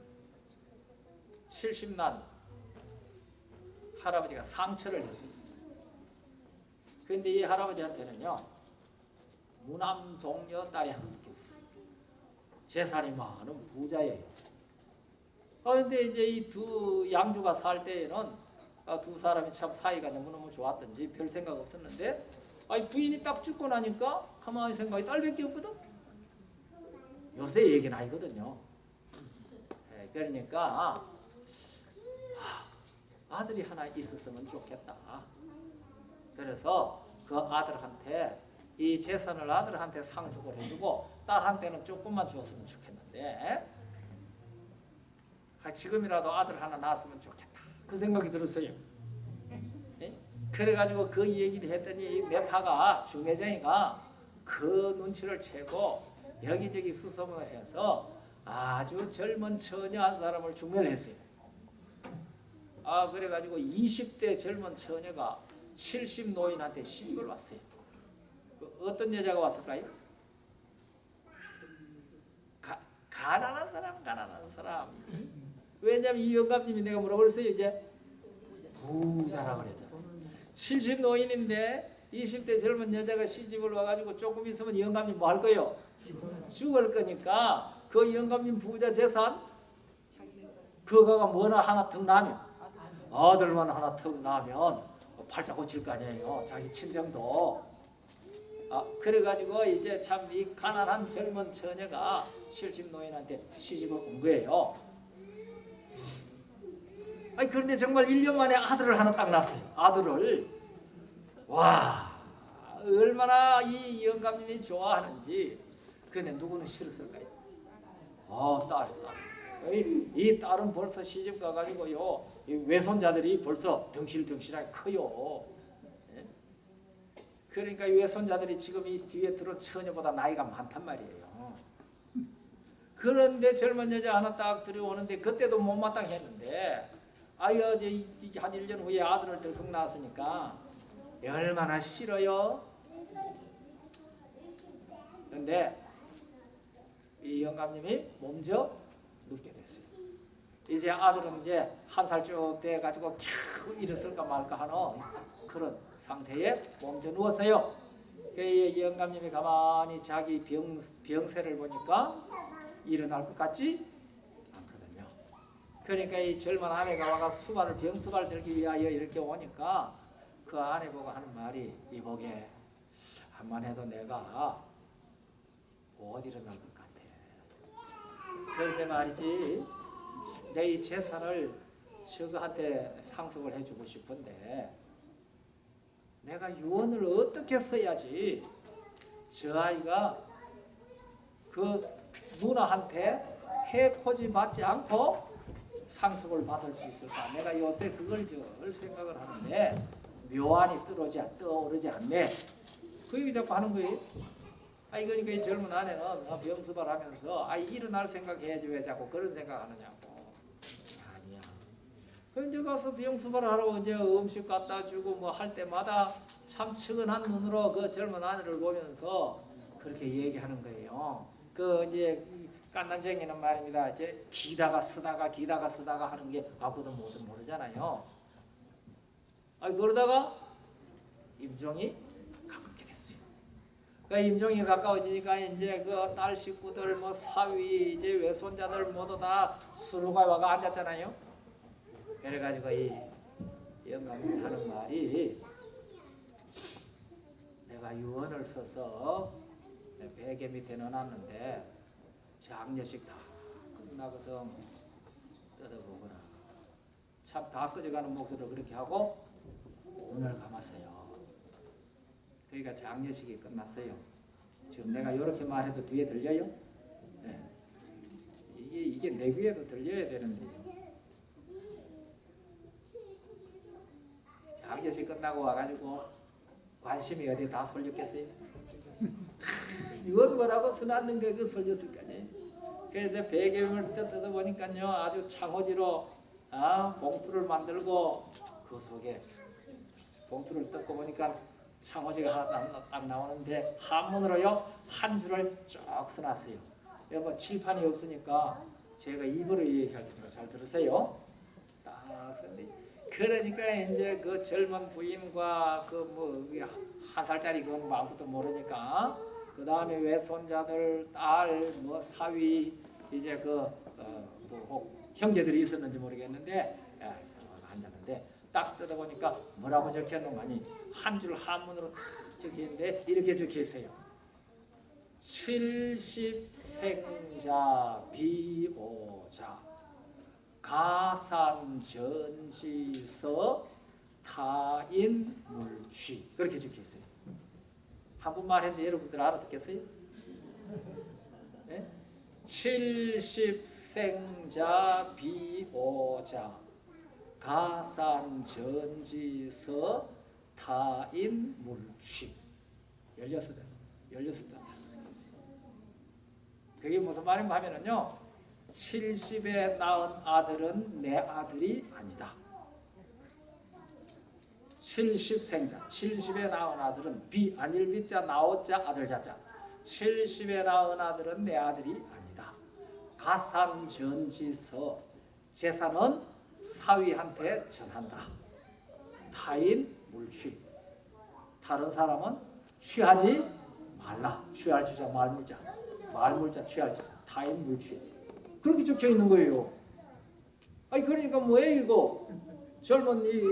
70난 할아버지가 상처를 했습니다. 그런데 이 할아버지한테는요 무남 동녀 딸이 하나밖에 없어요. 재산이 많은 부자예요. 그런데 이제 이 두 양주가 살 때에는 두 사람이 참 사이가 너무너무 좋았던지 별 생각 없었는데 부인이 딱 죽고 나니까 가만히 생각이 딸밖에 없거든. 요새 얘기는 아니거든요. 그러니까 아들이 하나 있었으면 좋겠다. 그래서 그 아들한테 이 재산을 아들한테 상속을 해주고 딸한테는 조금만 주었으면 좋겠는데 지금이라도 아들 하나 낳았으면 좋겠다. 그 생각이 들었어요. 그래가지고 그 얘기를 했더니 매파가 중매쟁이가 그 눈치를 채고 여기저기 수소문을 해서 아주 젊은 처녀 한 사람을 중매를 했어요. 그래가지고 20대 젊은 처녀가 70 노인한테 시집을 왔어요. 어떤 여자가 왔을까요? 가난한 사람. 왜냐하면 이 영감님이 내가 뭐라고 그랬어요? 이제 부자라고 그랬잖아. 70 노인인데 20대 젊은 여자가 시집을 와가지고 조금 있으면 영감님 뭐 할 거예요? 죽을 거니까 그 영감님 부자 재산 그거가 뭐나 하나 턱 나면 아들만 하나 턱 나면 팔자 고칠 거 아니에요. 자기 친정도. 그래가지고 이제 참 이 가난한 젊은 처녀가 70 노인한테 시집을 온 거예요. 그런데 정말 1년 만에 아들을 하나 딱 낳았어요. 아들을. 와, 얼마나 이 영감님이 좋아하는지. 근데 누구는 싫었을까요? 딸. 이 딸은 벌써 시집 가가지고요. 이 외손자들이 벌써 덩실덩실하게 커요. 그러니까 외손자들이 지금 이 뒤에 들어 처녀보다 나이가 많단 말이에요. 그런데 젊은 여자 하나 딱 들여오는데 그때도 못마땅했는데 한 1년 후에 아들을 들컥 낳았으니까 얼마나 싫어요. 그런데 이 영감님이 먼저 눕게 됐어요. 이제 아들은 이제 1살쯤 돼가지고 캬 일었을까 말까 하는 그런 상태에 먼저 누웠어요. 그 영감님이 가만히 자기 병세를 보니까 일어날 것 같지 않거든요. 그러니까 이 젊은 아내가 와가 병수발을 들기 위하여 이렇게 오니까 그 아내 보고 하는 말이 이보게 한번 해도 내가 못 일어날 것 같아. 그런데 말이지 내 이 재산을 저거한테 상속을 해주고 싶은데 내가 유언을 어떻게 써야지 저 아이가 그 누나한테 해코지 받지 않고 상속을 받을 수 있을까? 내가 요새 그걸 늘 생각을 하는데 묘안이 떠오르지 않네. 그 얘기 자꾸 하는 거예요. 그러니까 이 젊은 아내는 병수발 하면서 일어날 생각해야지 왜 자꾸 그런 생각하느냐고. 아니야. 그런데 가서 병수발 하러 이제 음식 갖다 주고 뭐 할 때마다 참 측은한 눈으로 그 젊은 아내를 보면서 그렇게 얘기하는 거예요. 그 이제 깐난쟁이는 말입니다. 이제 기다가 쓰다가 하는 게 아무도 모르잖아요. 그러다가 임종이 가깝게 됐어요. 임종이 가까워지니까 이제 그 딸 식구들 뭐 사위 이제 외손자들 모두 다 수루가 와가 앉았잖아요. 그래가지고 이 영감이 하는 말이 내가 유언을 써서 베개 밑에 넣어놨는데 장례식 다 끝나거든 뜯어보거라. 참 다 꺼져가는 목소리로 그렇게 하고 눈을 감았어요. 그러니까 장례식이 끝났어요. 지금 내가 이렇게 말해도 뒤에 들려요? 네. 이게 내 귀에도 들려야 되는데 장례식 끝나고 와가지고 관심이 어디 다 쏠렸겠어요? 이건 뭐라고 써놨는 게 그 쏠렸을 거 아니에요? 그래서 배경을 뜯어보니까요 아주 창호지로 봉투를 만들고 그 속에 봉투를 뜯고 보니까 창호지가 하나 딱 나오는데 한문으로요 한 줄을 쭉 써놨어요. 뭐 칠판이 없으니까 제가 입으로 얘기할 테니까 잘 들으세요. 딱 썼는데 그러니까 이제 그 젊은 부인과 그 뭐 한 살짜리 그 아무것도 모르니까 그 다음에 외손자들 딸 뭐 사위 이제 뭐 형제들이 있었는지 모르겠는데 앉았는데 딱 뜯어보니까 뭐라고 적혀있는가니 한 줄 한문으로 딱 적혀있는데 이렇게 적혀있어요. 70생자 비오자 가산전지서 타인물취 그렇게 적혀있어요. 한국말 했는데 여러분들 알아듣겠어요? 네? 70생자 비오자 가산전지서 타인물취 16자 다 적혀있어요. 그게 무슨 말인가 하면은요 70에 낳은 아들은 내 아들이 아니다. 70생자 70에 낳은 아들은 비 아닐 비자 나오자 아들 자자 70에 낳은 아들은 내 아들이 아니다. 가산전지서 재산은 사위한테 전한다. 타인 물취 다른 사람은 취하지 말라. 취할 주자 말물자 취할 주자 타인 물취 그렇게 적혀 있는 거예요. 그러니까 뭐예요 이거? 젊은 이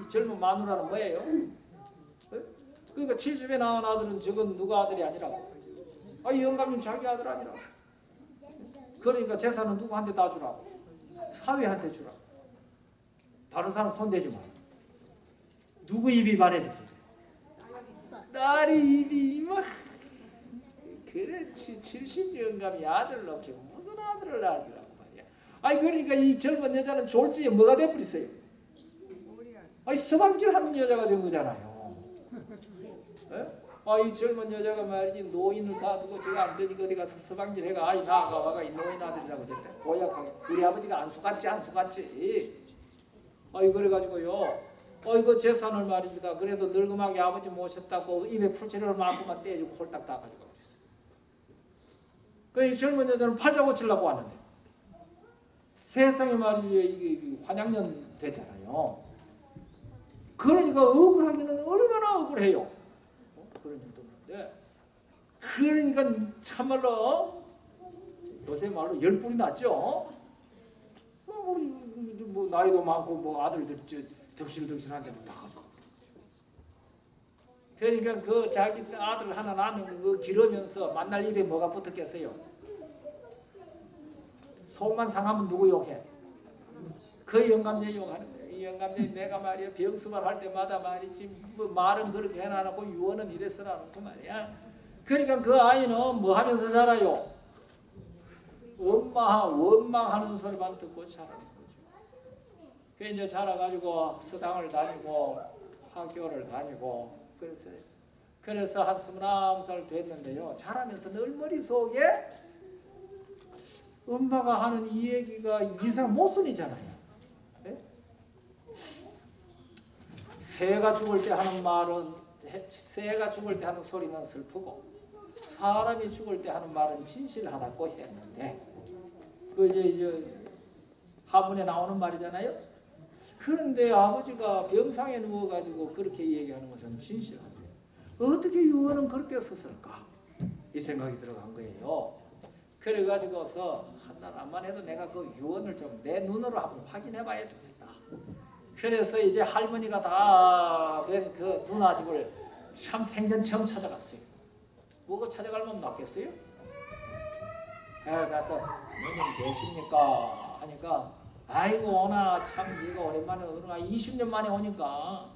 젊은 마누라는 뭐예요? 그러니까 70에 낳은 아들은 저건 누가 아들이 아니라고? 영감님 자기 아들 아니라고? 그러니까 재산은 누구한테 다 주라고? 사위한테 주라고. 다른 사람 손대지 마. 누구 입이 말해주세요? 딸이 입이 막 그렇지 70영감이 아들 낳게 무슨 아들을 낳으라고 말이야. 그러니까 이 젊은 여자는 졸지에 뭐가 돼버렸어요? 서방질 하는 여자가 된 거잖아요. 이 젊은 여자가 말이지 노인을 다 두고 제가 안 되니까 어디 가서 서방질 해가 나가 와가 이 노인 아들이라고 저때 고약하게 우리 아버지가 안 속았지. 그래가지고요. 이거 재산을 말입니다. 그래도 늙음하게 아버지 모셨다고 입에 풀칠을 만큼만 떼주고 홀딱 다 가지고 그랬어요. 이 젊은 여자는 팔자 고치려고 왔는데 세상에 말이에요 이게 환양년 됐잖아요. 그러니까 억울하기는 얼마나 억울해요. 그런 일도 없는데 그러니까 참말로 요새 말로 열불이 났죠. 뭐 나이도 많고 뭐 아들들 덕실덕실한데 다 가지고. 그러니까 그 자기 아들 하나 낳는 거 기르면서 만날 입에 뭐가 붙었겠어요? 속만 상하면 누구 욕해? 그 영감제 욕하는 거예요. 이 영감제 내가 말이야 병수발 할 때마다 말이지 뭐 말은 그렇게 해놔놓고 유언은 이래 써놔놓고 말이야. 그러니까 그 아이는 뭐 하면서 자라요? 원망하는 소리만 듣고 자라는 거죠. 그 이제 자라가지고 서당을 다니고 학교를 다니고 그래서 한 29살 됐는데요. 자라면서 늘 머릿속에 엄마가 하는 이 얘기가 이상 모순이잖아요. 네? 새가 죽을 때 하는 말은 새가 죽을 때 하는 소리는 슬프고 사람이 죽을 때 하는 말은 진실하다고 했는데 그 이제 하문에 나오는 말이잖아요. 그런데 아버지가 병상에 누워가지고 그렇게 얘기하는 것은 진실한데 어떻게 유언은 그렇게 썼을까? 이 생각이 들어간 거예요. 그래가지고서 한날 암만 해도 내가 그 유언을 좀 내 눈으로 한번 확인해봐야 되겠다. 그래서 이제 할머니가 다 된 그 누나 집을 참 생전 처음 찾아갔어요. 뭐가 찾아갈 만 낫겠어요? 가서 누님 계십니까? 하니까 아이고 오나 참 네가 오랜만에 오는가 20년 만에 오니까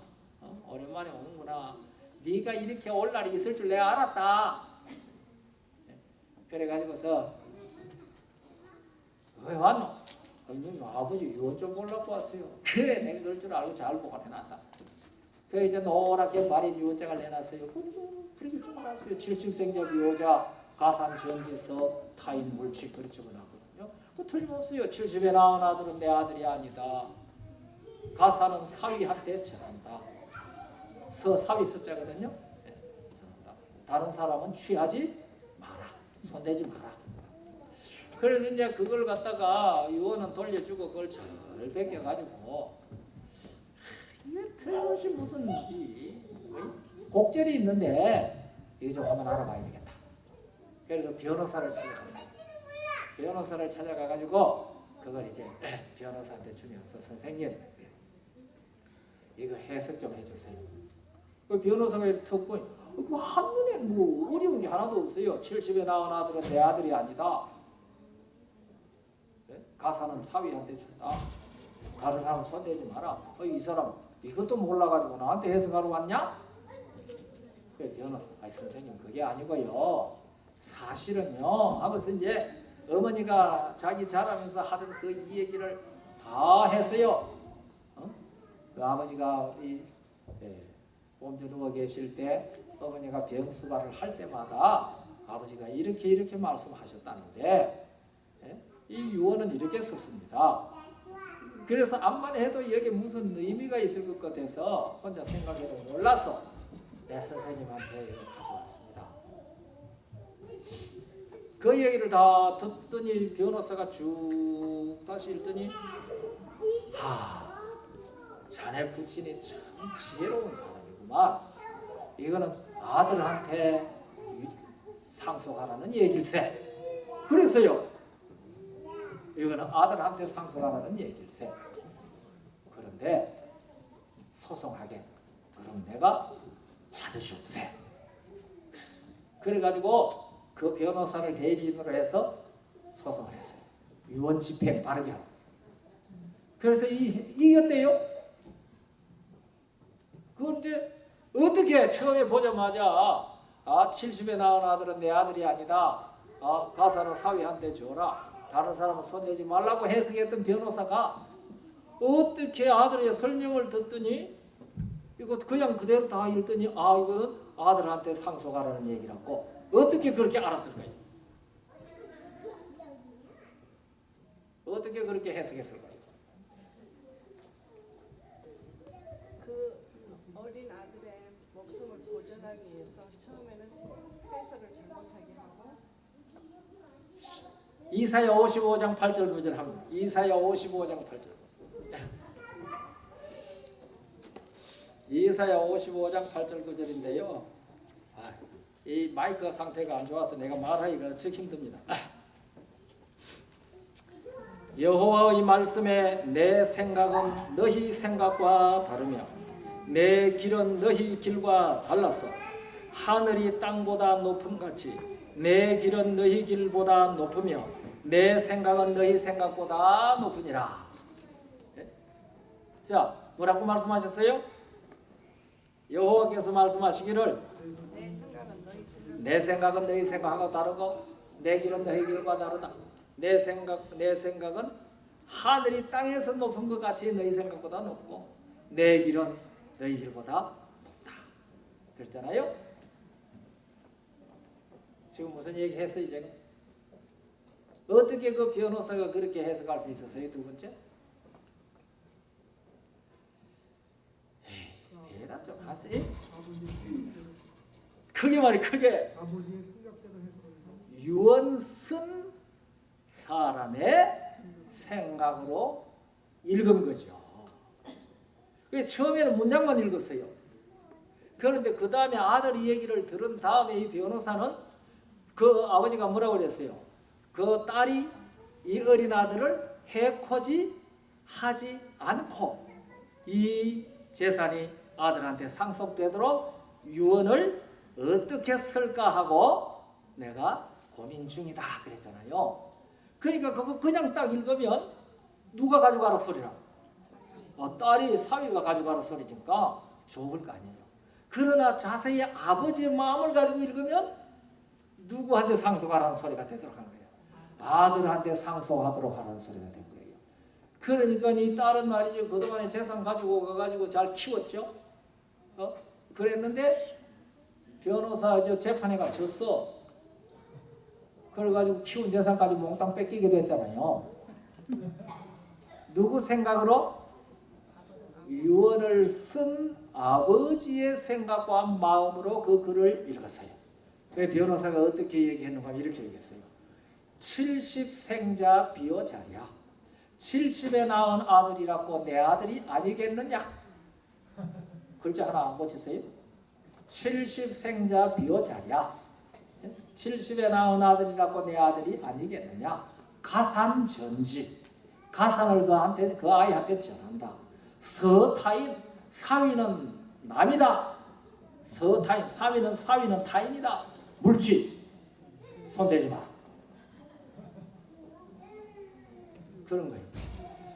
오랜만에 오는구나. 네가 이렇게 올 날이 있을 줄 내가 알았다. 그래가지고서 왜 왔노? 아버지 유언 좀 보려고 왔어요. 그래 내가 그럴 줄 알고 잘 보관해놨다. 그래 이제 노랗게 발인 유언장을 내놨어요. 그렇게 적어놨어요. 70생자 비호자 가산 전지서 타인 물칙 그렇게 적어놨거든요. 그 틀림없어요. 70에 낳은 아들은 내 아들이 아니다. 가산은 사위한테 전한다. 사위 서자거든요. 네, 전한다. 다른 사람은 취하지 마라. 손대지 마라. 그래서 이제 그걸 갖다가 유언은 돌려주고 그걸 잘 베껴가지고 이게 틀림없이 무슨 곡절이 있는데 이거 좀 한번 알아봐야 되겠다. 그래서 변호사를 찾아갔어요. 변호사를 찾아가가지고 그걸 이제 변호사한테 주면서 선생님 이거 해석 좀 해주세요. 그 변호사가 툭 보니 그 한눈에 뭐 어려운 게 하나도 없어요. 70에 낳은 아들은 내 아들이 아니다. 가사는 사위한테 준다. 다른 사람 손대지 마라. 이 사람 이것도 몰라가지고 나한테 해석하러 왔냐? 그래 변호사, 선생님 그게 아니고요. 사실은요. 하고서 이제 어머니가 자기 자라면서 하던 그 이 얘기를 다 했어요. 그 아버지가 몸져 누워 계실 때 어머니가 병수발을 할 때마다 아버지가 이렇게 말씀하셨다는데 이 유언은 이렇게 썼습니다. 그래서 암만 해도 여기 무슨 의미가 있을 것 같아서 혼자 생각해도 몰라서 내 선생님한테 이걸 가져왔습니다. 그 얘기를 다 듣더니 변호사가 쭉 다시 읽더니 자네 부친이 참 지혜로운 사람이구만. 이거는 아들한테 상속하라는 얘길세. 그래서요. 이거는 아들한테 상속하라는 얘길세. 그런데 소송하게 그럼 내가 찾으시옵세. 그래가지고 그 변호사를 대리인으로 해서 소송을 했어요. 유언 집행 바르게 하고. 그래서 이겼대요. 그런데 어떻게 처음에 보자마자 70에 낳은 아들은 내 아들이 아니다. 가사는 사위한테 줘라. 다른 사람은 손대지 말라고 해석했던 변호사가 어떻게 아들의 설명을 듣더니 이거 그냥 그대로 다 읽더니 이거는 아들한테 상속하라는 얘기라고 어떻게 그렇게 알았을까요? 어떻게 그렇게 해석했을까요? 그 어린 아들의 목숨을 보존하기 위해서 처음에는 해석을 잘못하게 하고 이사야 55장 8절 9절 합니다. 이사야 55장 8절 9절. 이사야 55장 8절 9절인데요. 이 마이크 상태가 안 좋아서 내가 말하기가 즉 힘듭니다. 여호와의 말씀에 내 생각은 너희 생각과 다르며 내 길은 너희 길과 달라서 하늘이 땅보다 높음같이 내 길은 너희 길보다 높으며 내 생각은 너희 생각보다 높으니라. 자, 뭐라고 말씀하셨어요? 여호와께서 말씀하시기를 내 생각은 너희 생각하고 다르고 내 길은 너희 길과 다르다. 내 생각은 하늘이 땅에서 높은 것 같이 너희 생각보다 높고 내 길은 너희 길보다 높다. 그랬잖아요. 지금 무슨 얘기 했어요? 이제 어떻게 그 변호사가 그렇게 해석할 수 있었어요? 두 번째? 대답 좀 하세요. 크게 말이 크게 아버지의 생각대로 해서 유언 쓴 사람의 생각으로 읽은 거죠. 처음에는 문장만 읽었어요. 그런데 그 다음에 아들이 얘기를 들은 다음에 이 변호사는 그 아버지가 뭐라고 그랬어요? 그 딸이 이 어린 아들을 해코지 하지 않고 이 재산이 아들한테 상속되도록 유언을 어떻게 쓸까 하고 내가 고민 중이다 그랬잖아요. 그러니까 그거 그냥 딱 읽으면 누가 가져가라 소리라. 딸이 사위가 가져가라 소리니까 좋을 거 아니에요. 그러나 자세히 아버지의 마음을 가지고 읽으면 누구한테 상속하라는 소리가 되도록 하는 거예요. 아들한테 상속하도록 하는 소리가 된 거예요. 그러니까 이 딸은 말이죠. 그동안에 재산 가지고 가가지고 잘 키웠죠. 그랬는데 변호사 재판에가 졌어. 그래가지고 키운 재산까지 몽땅 뺏기게 됐잖아요. 누구 생각으로? 유언을 쓴 아버지의 생각과 마음으로 그 글을 읽었어요. 그 변호사가 어떻게 얘기했는가 이렇게 얘기했어요. 70생자 비어 자리야. 70에 낳은 아들이라고 내 아들이 아니겠느냐? 글자 하나 안 고쳤어요? 70생자 비어 자리야. 70에 낳은 아들이라고 내 아들이 아니겠느냐? 가산전지. 가산을 그 아이한테 전한다. 서타인, 사위는 남이다. 서타인, 사위는 타인이다. 물치, 손대지 마라. 그런 거예요.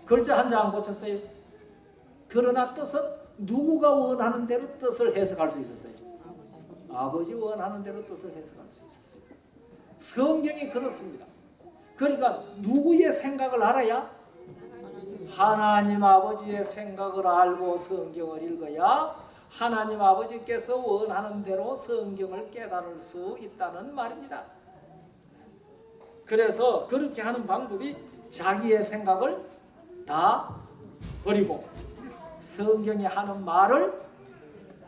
글자 한 장 안 고쳤어요. 그러나 뜻은 누구가 원하는 대로 뜻을 해석할 수 있었어요. 아버지 원하는 대로 뜻을 해석할 수 있었어요. 성경이 그렇습니다. 그러니까 누구의 생각을 알아야? 하나님 아버지의 생각을 알고 성경을 읽어야 하나님 아버지께서 원하는 대로 성경을 깨달을 수 있다는 말입니다. 그래서 그렇게 하는 방법이 자기의 생각을 다 버리고 성경이 하는 말을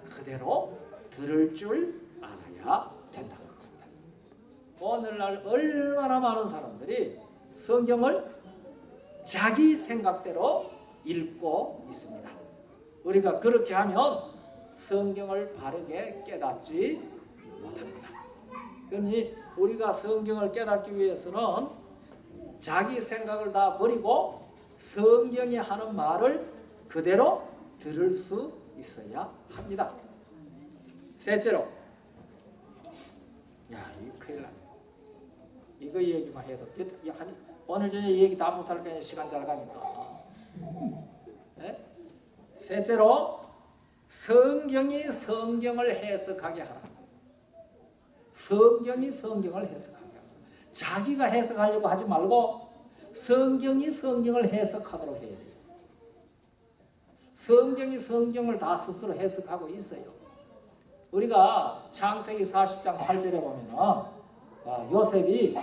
그대로 들을 줄 알아야 된다는 겁니다. 오늘날 얼마나 많은 사람들이 성경을 자기 생각대로 읽고 있습니다. 우리가 그렇게 하면 성경을 바르게 깨닫지 못합니다. 그러니 우리가 성경을 깨닫기 위해서는 자기 생각을 다 버리고 성경이 하는 말을 그대로 들을 수 있어야 합니다. 셋째로, 이거 큰일 나네. 이거 얘기만 해도 오늘 저녁 얘기 다 못할 거니까 시간 잘 가니까. 네? 셋째로, 성경이 성경을 해석하게 하라. 성경이 성경을 해석하게 하라. 자기가 해석하려고 하지 말고 성경이 성경을 해석하도록 해야 돼요. 성경이 성경을 다 스스로 해석하고 있어요. 우리가 창세기 40장 8절에 보면 요셉이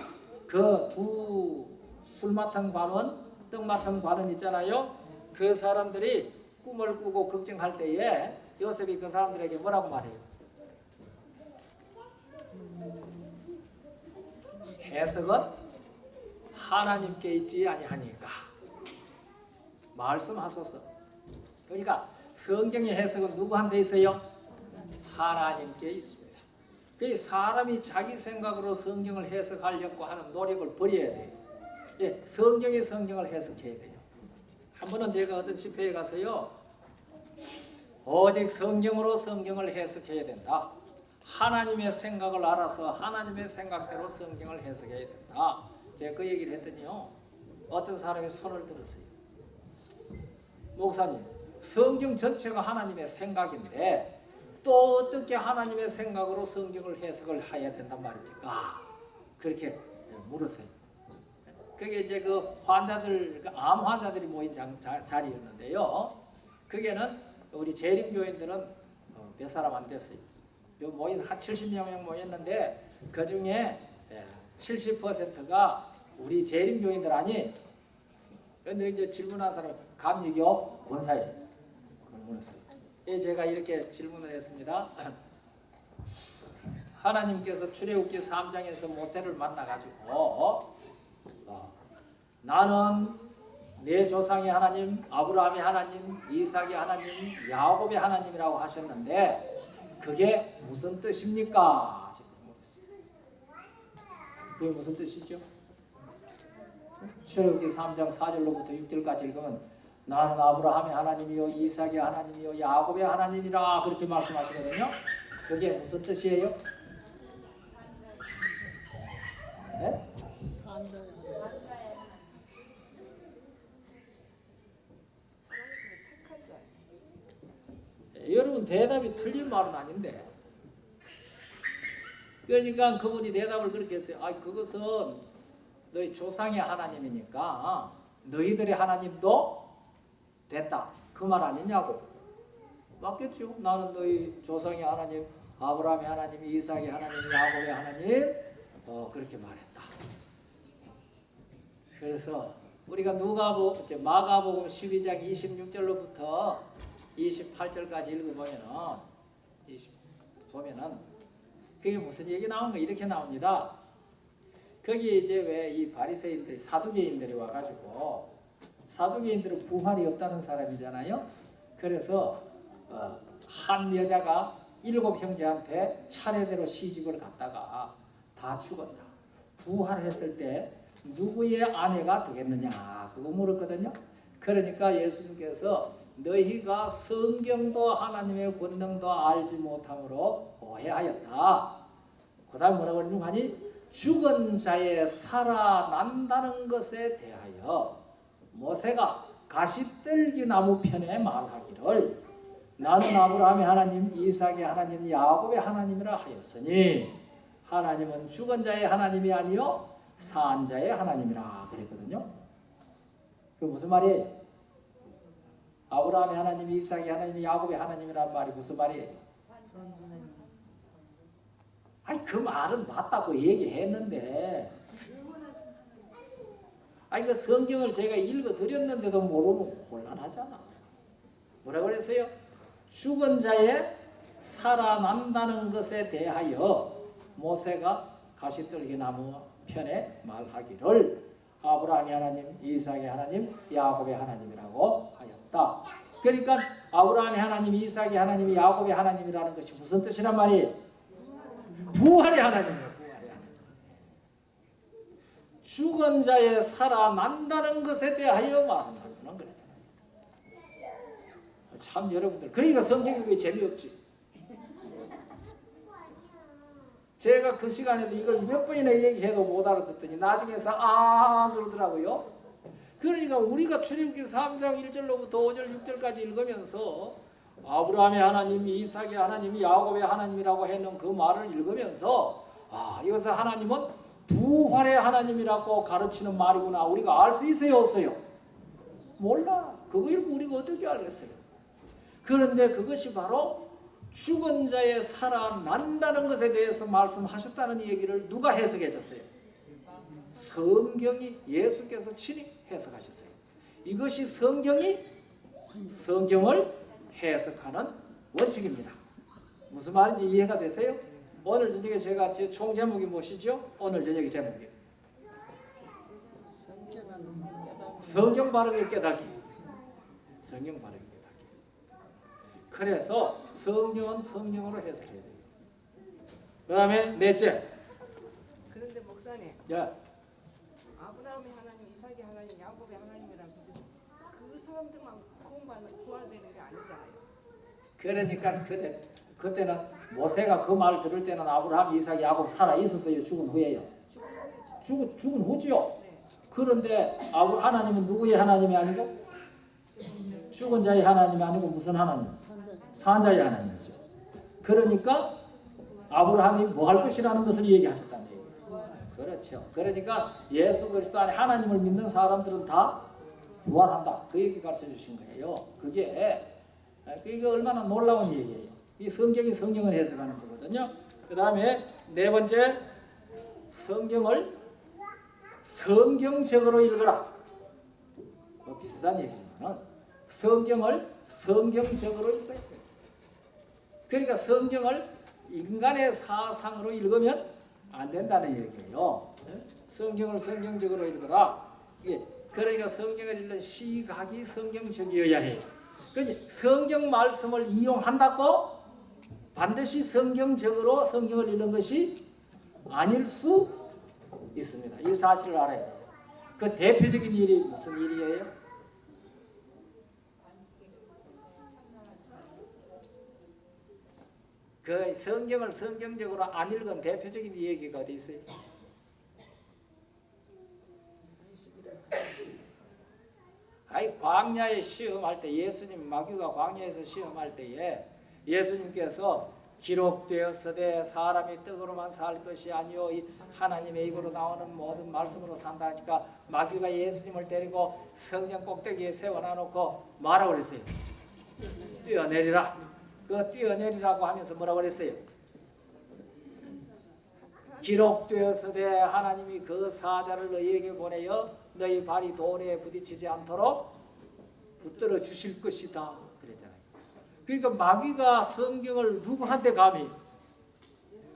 그 두 술 맡은 관원, 떡 맡은 관원 있잖아요. 그 사람들이 꿈을 꾸고 걱정할 때에 요셉이 그 사람들에게 뭐라고 말해요? 해석은 하나님께 있지 아니하니까 말씀하소서. 그러니까 성경의 해석은 누구한테 있어요? 하나님께 있습니다. 그 사람이 자기 생각으로 성경을 해석하려고 하는 노력을 버려야 돼요. 예, 성경이 성경을 해석해야 돼요. 한 번은 제가 어떤 집회에 가서요, 오직 성경으로 성경을 해석해야 된다. 하나님의 생각을 알아서 하나님의 생각대로 성경을 해석해야 된다. 제가 그 얘기를 했더니요, 어떤 사람이 손을 들었어요. 목사님, 성경 전체가 하나님의 생각인데 또 어떻게 하나님의 생각으로 성경을 해석을 해야 된단 말입니까? 그렇게 물었어요. 그게 이제 그 환자들, 암 환자들이 모인 자리였는데요. 그게는 우리 재림교인들은 몇 사람 안 됐어요. 모인 한 70명 모였는데 그 중에 70%가 우리 재림교인들 아니? 근데 이제 질문한 사람 감리교 권사예요. 그걸 물었어요. 제가 이렇게 질문을 했습니다. 하나님께서 출애굽기 3장에서 모세를 만나가지고 나는 내 조상의 하나님, 아브라함의 하나님, 이삭의 하나님, 야곱의 하나님이라고 하셨는데 그게 무슨 뜻입니까? 그게 무슨 뜻이죠? 출애굽기 3장 4절로부터 6절까지 읽으면 나는 아브라함의 하나님이요 이삭의 하나님이요 야곱의 하나님이라 그렇게 말씀하시거든요. 그게 무슨 뜻이에요? 네? 택한 자예요. 여러분 대답이 틀린 말은 아닌데 그러니까 그분이 대답을 그렇게 했어요. 그것은 너희 조상의 하나님이니까 너희들의 하나님도 됐다. 그 말 아니냐고. 맞겠죠. 나는 너희 조상의 하나님, 아브라함의 하나님, 이삭의 하나님, 야곱의 하나님 그렇게 말했다. 그래서 우리가 마가복음 12장 26절로부터 28절까지 읽어보면은 그게 무슨 얘기 나오는 거 이렇게 나옵니다. 거기 이제 왜 이 바리새인들이 사두개인들이 와가지고 사두개인들은 부활이 없다는 사람이잖아요. 그래서 한 여자가 7 형제한테 차례대로 시집을 갔다가 다 죽었다. 부활했을 때 누구의 아내가 되겠느냐 그거 물었거든요. 그러니까 예수님께서 너희가 성경도 하나님의 권능도 알지 못함으로 오해하였다. 그 다음 뭐라고 그러니 죽은 자의 살아난다는 것에 대하여 모세가 가시떨기 나무 편에 말하기를 나는 아브라함의 하나님, 이삭의 하나님, 야곱의 하나님이라 하였으니 하나님은 죽은 자의 하나님이 아니요 산 자의 하나님이라 그랬거든요. 그 무슨 말이에요? 아브라함의 하나님, 이삭의 하나님, 야곱의 하나님이라는 말이 무슨 말이에요? 그 말은 맞다고 얘기했는데 그 성경을 제가 읽어드렸는데도 모르면 곤란하잖아. 뭐라 그랬어요? 죽은 자의 살아난다는 것에 대하여 모세가 가시떨기 나무 편에 말하기를 아브라함의 하나님, 이삭의 하나님, 야곱의 하나님이라고 하였다. 그러니까 아브라함의 하나님, 이삭의 하나님, 야곱의 하나님이라는 것이 무슨 뜻이란 말이에요? 부활의 하나님이에요. 부활의 하나님. 죽은 자의 살아난다는 것에 대하여 말한다는 그랬잖아요. 참 여러분들 그러니까 성경 읽기 재미없지. 제가 그 시간에도 이걸 몇 번이나 얘기해도 못 알아듣더니 나중에서 그러더라고요. 그러니까 우리가 출애굽기 3장 1절로부터 5절 6절까지 읽으면서 아브라함의 하나님, 이삭의 하나님, 야곱의 하나님이라고 해놓은 그 말을 읽으면서 이것은 하나님은 부활의 하나님이라고 가르치는 말이구나 우리가 알 수 있어요 없어요? 몰라. 그거 읽고 우리가 어떻게 알겠어요? 그런데 그것이 바로 죽은 자의 살아난다는 것에 대해서 말씀하셨다는 얘기를 누가 해석해 줬어요? 성경이 예수께서 친히 해석하셨어요. 이것이 성경을 해석하는 원칙입니다. 무슨 말인지 이해가 되세요? 오늘 저녁에 제가 제 총 제목이 무엇이죠? 오늘 저녁에 제목이 성경 바르게 깨닫기. 성경 바르게 깨닫기. 그래서 성경은 성경으로 해석해야 돼요. 그 다음에 넷째. 그런데 목사님, 야, 아브라함의 하나님, 이삭의 하나님, 야곱의 하나님이라고 그래서 그 사람들만 구원되는 게 아니잖아요. 그러니까 그때는 모세가 그 말을 들을 때는 아브라함, 이삭, 야곱 살아 있었어요. 죽은 후에요. 죽은 후지요. 네. 그런데 하나님은 누구의 하나님이 아니고 죽은 자의 하나님이 아니고 무슨 하나님? 산 자의 하나님이죠. 그러니까 아브라함이 뭐 할 것이라는 것을 얘기하셨다는 얘기예요. 그렇죠. 그러니까 예수 그리스도 안에 하나님을 믿는 사람들은 다 부활한다. 그 얘기 가르쳐 주신 거예요. 그게 얼마나 놀라운 얘기예요. 이 성경이 성경을 해석하는 거거든요. 그 다음에 네 번째, 성경을 성경적으로 읽어라. 뭐 비슷한 얘기지만 성경을 성경적으로 읽어야 돼요. 그러니까 성경을 인간의 사상으로 읽으면 안 된다는 얘기예요. 성경을 성경적으로 읽어라. 그러니까 성경을 읽는 시각이 성경적이어야 해요. 그러니 성경 말씀을 이용한다고 반드시 성경적으로 성경을 읽는 것이 아닐 수 있습니다. 이 사실을 알아야 돼요. 그 대표적인 일이 무슨 일이에요? 그 성경을 성경적으로 안 읽은 대표적인 얘기가 어디 있어요? 아이 광야에 시험할 때 예수님 마귀가 광야에서 시험할 때에 예수님께서 기록되었으되 사람이 떡으로만 살 것이 아니요 하나님의 입으로 나오는 모든 말씀으로 산다니까 마귀가 예수님을 데리고 성전 꼭대기에 세워놔놓고 뭐라고 그랬어요? 뛰어내리라. 그 뛰어내리라고 하면서 뭐라고 그랬어요? 기록되었으되 하나님이 그 사자를 너희에게 보내어 너희 발이 돌에 부딪히지 않도록 붙들어 주실 것이다 그랬잖아요. 그러니까 마귀가 성경을 누구한테 감히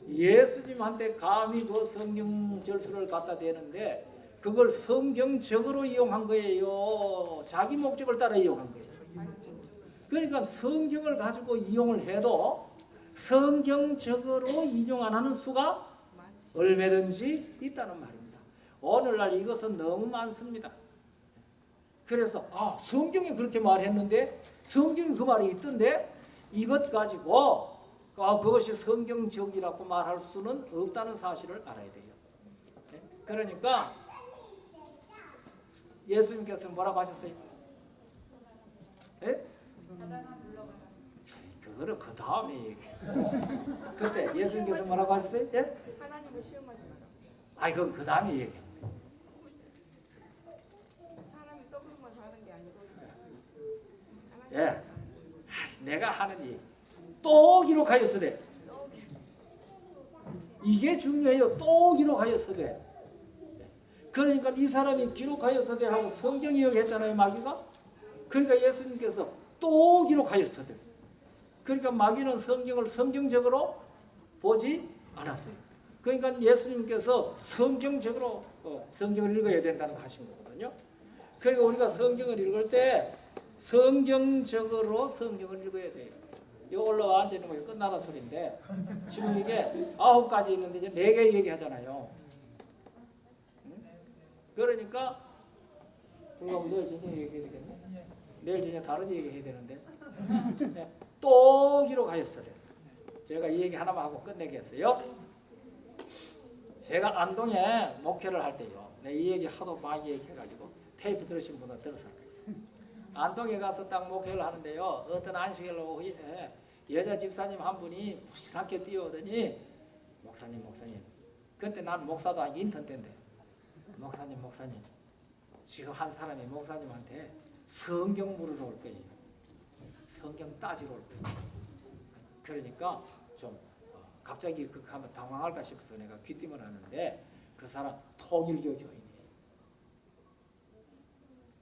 예수님한테 감히 그 성경 절수를 갖다 대는데 그걸 성경적으로 이용한 거예요. 자기 목적을 따라 이용한 거예요. 그러니까 성경을 가지고 이용을 해도 성경적으로 인용 안 하는 수가 얼마든지 있다는 말입니다. 오늘날 이것은 너무 많습니다. 그래서 성경이 그렇게 말했는데 성경이 그 말이 있던데 이것 가지고 그것이 성경적이라고 말할 수는 없다는 사실을 알아야 돼요. 그러니까 예수님께서 뭐라고 하셨어요? 네? 그거는 그 다음에 얘기. 그때 예수님께서 뭐라고 하셨어요? 네? 하나님을 시험하지 마라. 아이 그건 그 다음에 얘기. 사람이 떡으로만 사는 게 아니고. 예. 내가 하는 일 또 기록하였으되 이게 중요해요. 또 기록하였으되 그러니까 이 사람이 기록하였으되 하고 성경 이용했잖아요. 마귀가. 그러니까 예수님께서 또 기록하였으되 그러니까 마귀는 성경을 성경적으로 보지 않았어요. 그러니까 예수님께서 성경적으로 성경을 읽어야 된다는 거 하신 거거든요. 그러니까 우리가 성경을 읽을 때 성경적으로 성경을 읽어야 돼요. 이거 올라와 앉아있는 거 끝나는 소리인데 지금 이게 9가지 있는데 이제 4개 얘기하잖아요. 그러니까 그럼 내일 저녁에 얘기해야 되겠네. 내일 저녁에 다른 얘기 해야 되는데 또 기록하였어요. 제가 이 얘기 하나만 하고 끝내겠어요. 제가 안동에 목회를 할 때요. 이 얘기 하도 많이 얘기해가지고 테이프 들으신 분은 들었을 거예요. 안동에 가서 딱 목회를 하는데요. 어떤 안식일 오후에 여자 집사님 한 분이 무시하게 뛰어오더니 목사님 그때 난 목사도 한 인턴 때인데 목사님 지금 한 사람이 목사님한테 성경 물으러 올 거예요. 성경 따지러 올 거예요. 그러니까 좀 갑자기 그렇게 하면 당황할까 싶어서 내가 귀띔을 하는데 그 사람 통일교 교인이에요.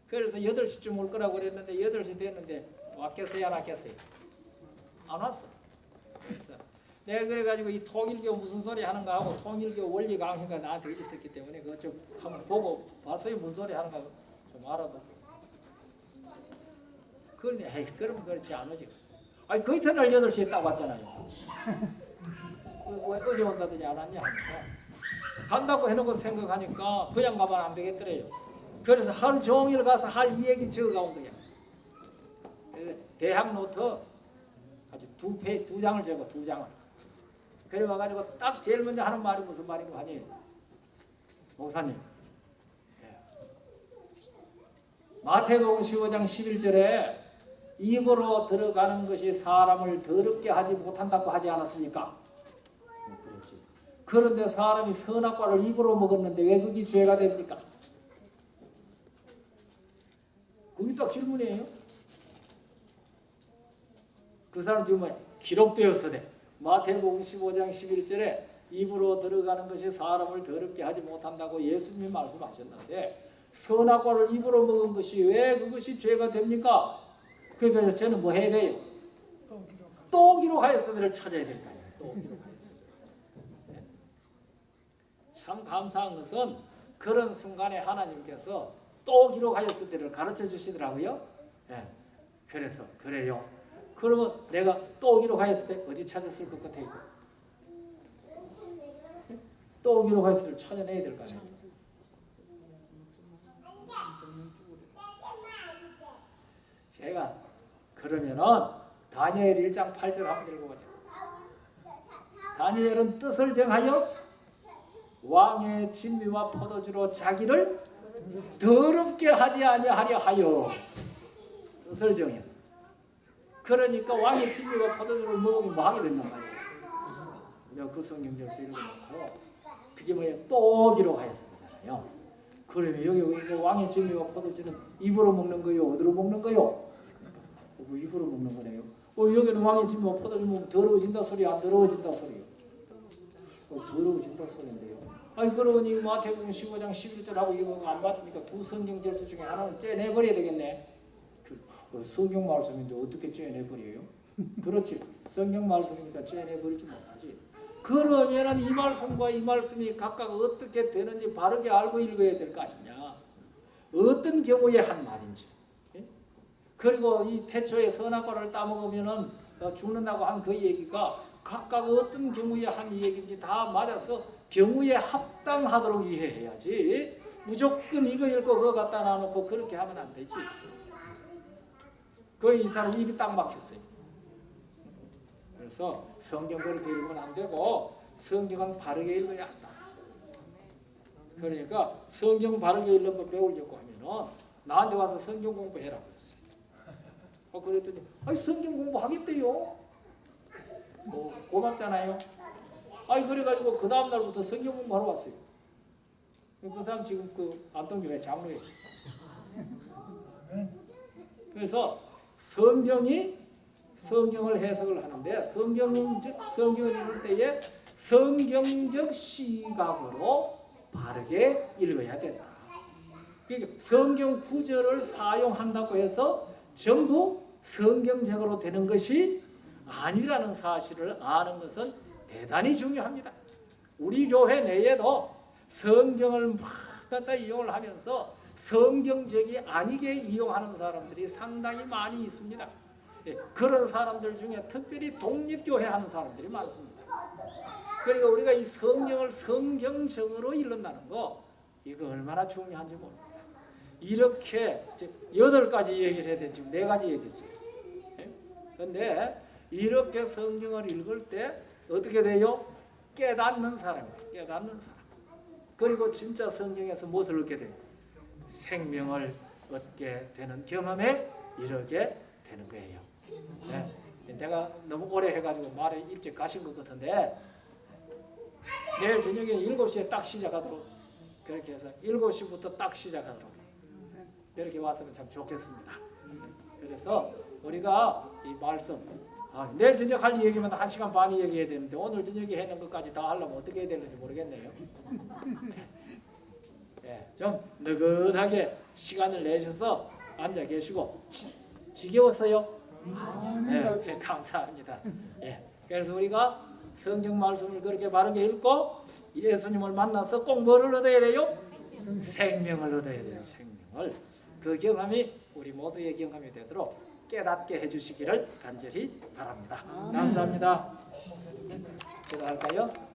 그래서 8시쯤 올 거라고 그랬는데 8시 됐는데 왔겠어요 안 왔겠어요? 안 왔어. 그래서 내가 그래가지고 이 통일교 무슨 소리 하는가 하고 통일교 원리 강의가 나한테 있었기 때문에 그거 좀 한번 보고 봤어요. 무슨 소리 하는가 좀 알아도. 그런데 그럼 그렇지 않으지. 아니 그 이튿날 8시에 딱 왔잖아요. 왜 어제 온다더니 안 왔냐 하니까 간다고 해놓고 생각하니까 그냥 가면 안 되겠더래요. 그래서 하루 종일 가서 할 이 얘기 적어가 온 거야. 대학 노트 아주 두 장을 적어 2장을. 그래 와가지고 딱 제일 먼저 하는 말이 무슨 말인가 하니 목사님 마태복음 15장 11절에 입으로 들어가는 것이 사람을 더럽게 하지 못한다고 하지 않았습니까? 그렇지. 그런데 사람이 선악과를 입으로 먹었는데 왜 그게 죄가 됩니까? 그게 딱 질문이에요. 그 사람 지금 기록되었으되 마태복음 15장 11절에 입으로 들어가는 것이 사람을 더럽게 하지 못한다고 예수님이 말씀하셨는데 선악과를 입으로 먹은 것이 왜 그것이 죄가 됩니까? 그러니까 저는 뭐 해야 돼요? 또 기록하였으되를 찾아야 될 거 아니에요. 또 기록하였으되. 참 감사한 것은 그런 순간에 하나님께서 또 기록하였을 때를 가르쳐 주시더라고요. 예. 그래서 그래요. 그러면 내가 또 기록하였을 때 어디 찾았을 것 같아요? 또 기록하였을 때를 찾아내야 될 거 아니에요. 제가 그러면은 다니엘 1장 8절 한번 읽어보자. 다니엘은 뜻을 정하여 왕의 진미와 포도주로 자기를 더럽게 하지 아니하려 하여 뜻을 정했어. 그러니까 왕의 진미와 포도주를 먹으면 뭐 하게 된단 말이에요. 그냥 그 성경절서 읽어놓고 그게 뭐예요? 또 기록하였었잖아요. 그러면 여기 왕의 진미와 포도주는 입으로 먹는 거요? 어디로 먹는 거요? 입으로 먹는 거네요. 여기는 왕의 진미와 포도주 먹으면 더러워진다 소리 안 더러워진다 소리요? 더러워진다 소리인데요. 아니 그러니 마태복음 15장 11절하고 이거 안 맞으니까 두 성경절서 중에 하나를 째내버려야 되겠네. 성경 말씀인데 어떻게 째내버려요? 그렇지. 성경 말씀이니까 째내버리지 못하지. 그러면은 이 말씀과 이 말씀이 각각 어떻게 되는지 바르게 알고 읽어야 될 거 아니냐. 어떤 경우에 한 말인지. 그리고 이 태초에 선악과를 따먹으면은 죽는다고 한 그 얘기가 각각 어떤 경우에 한 얘기인지 다 맞아서 경우에 합당하도록 이해해야지. 무조건 이거 읽고 그거 갖다 놔놓고 그렇게 하면 안 되지. 그 이 사람 입이 딱 막혔어요. 그래서 성경 그렇게 읽으면 안 되고 성경은 바르게 읽어야 한다. 그러니까 성경 바르게 읽는 배우려고 하면은 나한테 와서 성경 공부해라 그랬어요. 그랬더니 아니 성경 공부하겠대요. 고맙잖아요. 아니 그래가지고 그 다음 날부터 성경 공부하러 왔어요. 그 사람 지금 그 안동교회 장로예요. 그래서 성경을 해석을 하는데 성경을 읽을 때에 성경적 시각으로 바르게 읽어야 된다. 그러니까 성경 구절을 사용한다고 해서 전부 성경적으로 되는 것이 아니라는 사실을 아는 것은 대단히 중요합니다. 우리 교회 내에도 성경을 막 갖다 이용을 하면서 성경적이 아니게 이용하는 사람들이 상당히 많이 있습니다. 그런 사람들 중에 특별히 독립교회 하는 사람들이 많습니다. 그러니까 우리가 이 성경을 성경적으로 읽는다는 거 이거 얼마나 중요한지 모릅니다. 이렇게 8가지 얘기를 해야 되는지 4가지 얘기했어요. 그런데 이렇게 성경을 읽을 때 어떻게 돼요? 깨닫는 사람이에요. 깨닫는 사람. 그리고 진짜 성경에서 무엇을 얻게 돼요? 생명을 얻게 되는 경험에 이르게 되는 거예요. 네. 내가 너무 오래 해가지고 말에 일찍 가신 것 같은데 내일 저녁에 7시에 딱 시작하도록 그렇게 해서 7시부터 딱 시작하도록 이렇게 왔으면 참 좋겠습니다. 그래서 우리가 이 말씀 내일 저녁 할 얘기면 1시간 반이 얘기해야 되는데 오늘 저녁에 해놓은 것까지 다 하려면 어떻게 해야 되는지 모르겠네요. 네, 좀 느긋하게 시간을 내셔서 앉아 계시고 지겨웠어요? 네, 감사합니다. 예, 그래서 우리가 성경 말씀을 그렇게 바르게 읽고 예수님을 만나서 꼭 뭐를 얻어야 돼요? 생명을 얻어야 돼요. 생명을. 그 경험이 우리 모두의 경험이 되도록 깨닫게 해주시기를 간절히 바랍니다. 감사합니다. 기도할까요?